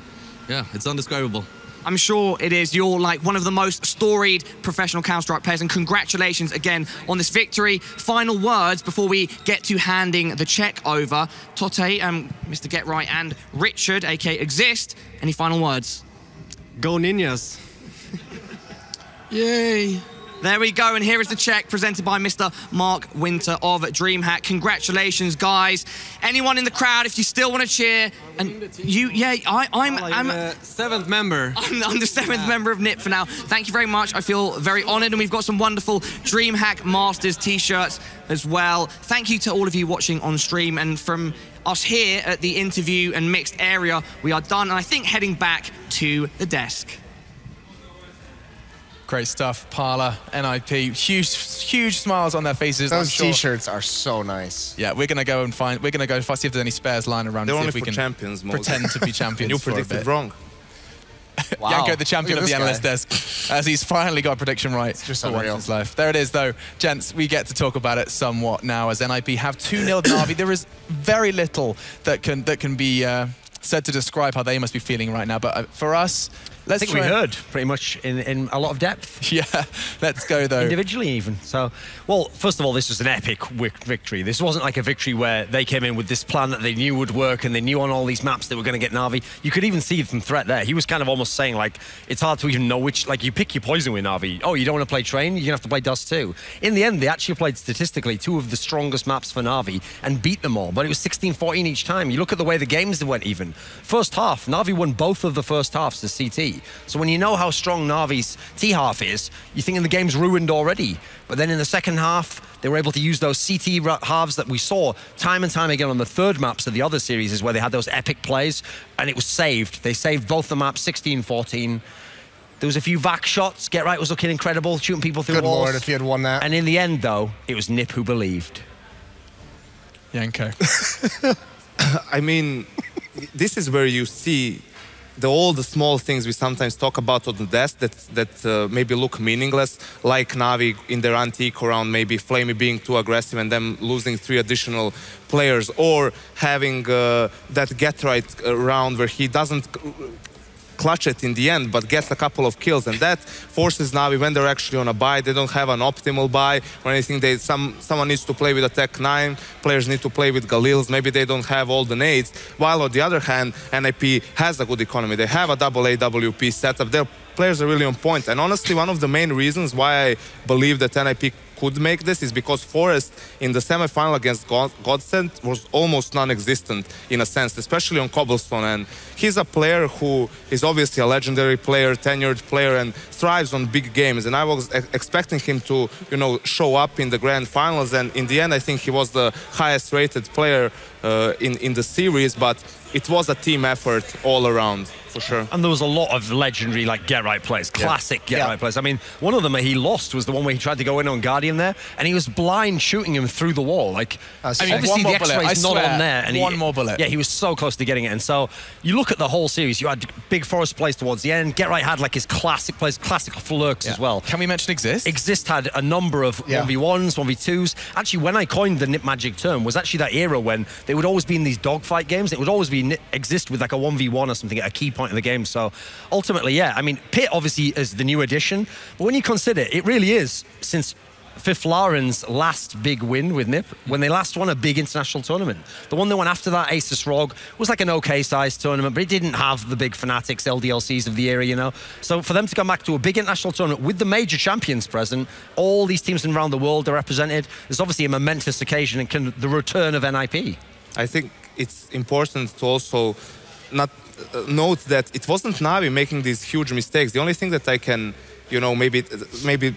yeah, it's undescribable. I'm sure it is. You're like one of the most storied professional Counter-Strike players, and congratulations again on this victory. Final words before we get to handing the check over. Tote, Mr. Get Right, and Richard, aka Exist. Any final words? Go Ninjas. Yay! There we go, and here is the check presented by Mr. Mark Winter of DreamHack. Congratulations, guys. Anyone in the crowd, if you still want to cheer, and you, yeah, I'm the 7th member. I'm the 7th member of NIP for now. Thank you very much. I feel very honored, and we've got some wonderful DreamHack Masters t-shirts as well. Thank you to all of you watching on stream, and from us here at the interview and mixed area, we are done, and I think heading back to the desk. Great stuff, Parla, NIP, huge smiles on their faces. Those t-shirts are so nice. Yeah, we're gonna go see if there's any spares lying around. They're see only if we for can champions mode. pretend to be champions. You for a predicted bit. wrong. Wow. Yanko, the champion of the analyst desk, as he's finally got a prediction right just for once in unreal. his life. There it is, though. Gents, we get to talk about it somewhat now, as NIP have 2-0 Na'Vi. There is very little that can be said to describe how they must be feeling right now. But for us, I think we heard pretty much in a lot of depth. Yeah, let's go though. Individually even. So, well, first of all, this was an epic victory. This wasn't like a victory where they came in with this plan that they knew would work and they knew on all these maps they were going to get Na'Vi. You could even see from Threat there. He was kind of almost saying, like, it's hard to even know which, like, you pick your poison with Na'Vi. Oh, you don't want to play Train? You're going to have to play Dust too. In the end, they actually played statistically 2 of the strongest maps for Na'Vi and beat them all. But it was 16-14 each time. You look at the way the games went even. First half, Na'Vi won both of the first halves to CT. So when you know how strong Na'Vi's T-half is, you're thinking the game's ruined already. But then in the second half, they were able to use those CT halves that we saw time and time again on the third maps of the other series, is where they had those epic plays, and it was saved. They saved both the maps, 16-14. There was a few VAC shots. Get Right was looking incredible, shooting people through walls. Good lord, if he had won that. And in the end, though, it was NIP who believed. Yanko. I mean, this is where you see all the small things we sometimes talk about on the desk that maybe look meaningless, like Na'Vi in their antique round, maybe Flamey being too aggressive and them losing 3 additional players, or having that Get Right round where he doesn't clutch it in the end, but gets a couple of kills, and that forces Na'Vi, when they're actually on a buy, they don't have an optimal buy or anything. Someone needs to play with a Tech 9, players need to play with Galils, maybe they don't have all the nades, while on the other hand, NIP has a good economy. They have a double AWP setup. Their players are really on point, and honestly, one of the main reasons why I believe that NIP could make this is because Forrest in the semi-final against Godsend was almost non-existent in a sense, especially on Cobblestone, and he's a player who is obviously a legendary player, tenured player, and thrives on big games, and I was expecting him to, you know, show up in the grand finals, and in the end I think he was the highest rated player in the series, but it was a team effort all around, for sure. And there was a lot of legendary, like, Get Right plays, classic Get Right plays. I mean, one of them he lost was the one where he tried to go in on Guardian there, and he was blind shooting him through the wall. Like, I mean, obviously the X-ray's not on there. And one more bullet. Yeah, he was so close to getting it. And so you look at the whole series, you had big Forest plays towards the end. Get Right had, like, his classic plays, classic flirks as well. Can we mention Exist? Exist had a number of 1v1s, 1v2s. Actually, when I coined the NIP Magic term, was actually that era when they would always be in these dogfight games. It would always be Exist with like a 1v1 or something at a key point of the game. So ultimately, yeah, I mean, Pit obviously is the new addition, but when you consider it really is since Fifth Laren's last big win with NIP, when they last won a big international tournament. The one they won after that, Asus ROG, was like an okay-sized tournament, but it didn't have the big Fanatics, LDLCs of the era, you know? So for them to come back to a big international tournament with the major champions present, all these teams from around the world are represented, there's obviously a momentous occasion and the return of NIP. I think it's important to also not note that it wasn't Na'Vi making these huge mistakes. The only thing that I can, you know, maybe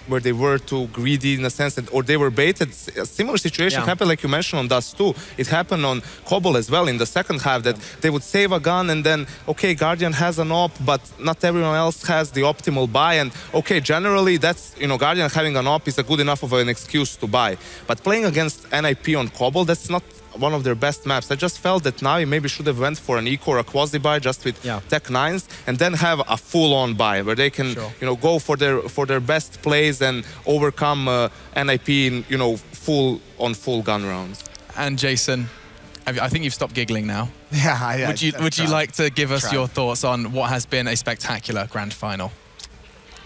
where they were too greedy in a sense, or they were baited. A similar situation happened, like you mentioned, on Dust 2. It happened on Cobble as well in the second half, that they would save a gun and then, okay, Guardian has an op, but not everyone else has the optimal buy. And okay, generally that's, you know, Guardian having an op is a good enough of an excuse to buy. But playing against NIP on Cobble, that's not one of their best maps. I just felt that Navi maybe should have went for an eco or a quasi buy just with Tech 9s, and then have a full-on buy where they can you know, go for their best plays and overcome NIP in, you know, full gun rounds. And Jason, I think you've stopped giggling now. Yeah, Would you like to give us your thoughts on what has been a spectacular grand final?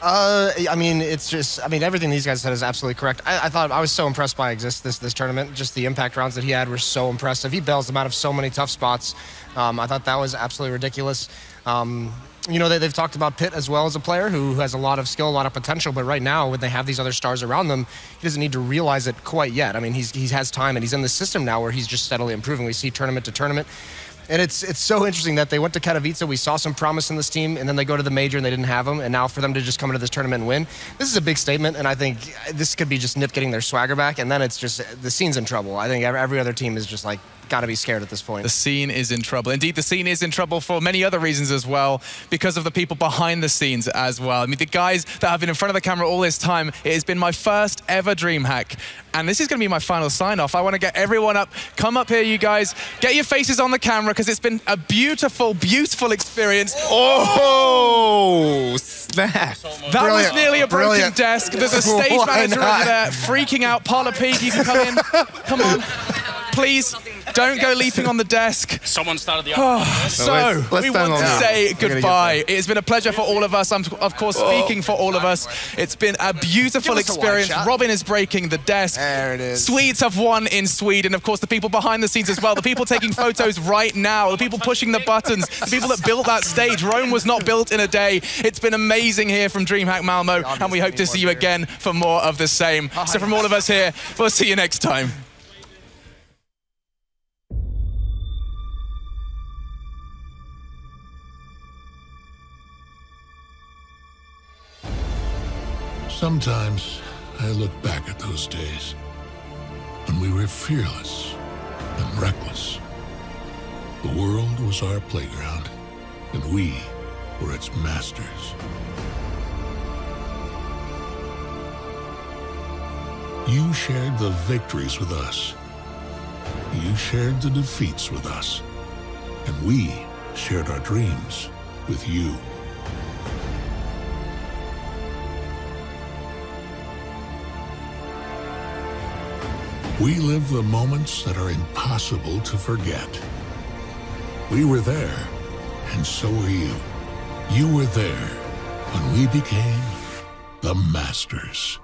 I mean, it's just, I mean, everything these guys said is absolutely correct. I thought I was so impressed by Exist this tournament. Just the impact rounds that he had were so impressive. He bails them out of so many tough spots. I thought that was absolutely ridiculous. You know, they've talked about Pitt as well as a player who has a lot of skill, a lot of potential, but right now, when they have these other stars around them, he doesn't need to realize it quite yet. I mean, he has time, and he's in the system now where he's just steadily improving. We see tournament to tournament. And it's so interesting that they went to Katowice, we saw some promise in this team, and then they go to the major and they didn't have him, and now for them to just come into this tournament and win, this is a big statement, and I think this could be just NIP getting their swagger back, and then it's just, the scene's in trouble. I think every other team is just like, got to be scared at this point. The scene is in trouble. Indeed, the scene is in trouble for many other reasons as well, because of the people behind the scenes as well. I mean, the guys that have been in front of the camera all this time, it has been my first ever DreamHack, and this is going to be my final sign-off. I want to get everyone up. Come up here, you guys. Get your faces on the camera, because it's been a beautiful, beautiful experience. Oh, snap. That was nearly a broken desk. There's a stage manager over there freaking out. Parlor Pete, you can come in. Come on. Please, don't go leaping on the desk. Someone started the So, we want to say goodbye. It has been a pleasure for all of us. I'm, of course, speaking for all of us. It's been a beautiful experience. Robin is breaking the desk. There it is. Swedes have won in Sweden. Of course, the people behind the scenes as well. The people taking photos right now. The people pushing the buttons. The people that built that stage. Rome was not built in a day. It's been amazing here from DreamHack Malmö, and we hope to see you again for more of the same. So from all of us here, we'll see you next time. Sometimes I look back at those days when we were fearless and reckless. The world was our playground, and we were its masters. You shared the victories with us. You shared the defeats with us. And we shared our dreams with you. We live the moments that are impossible to forget. We were there, and so were you. You were there when we became the Masters.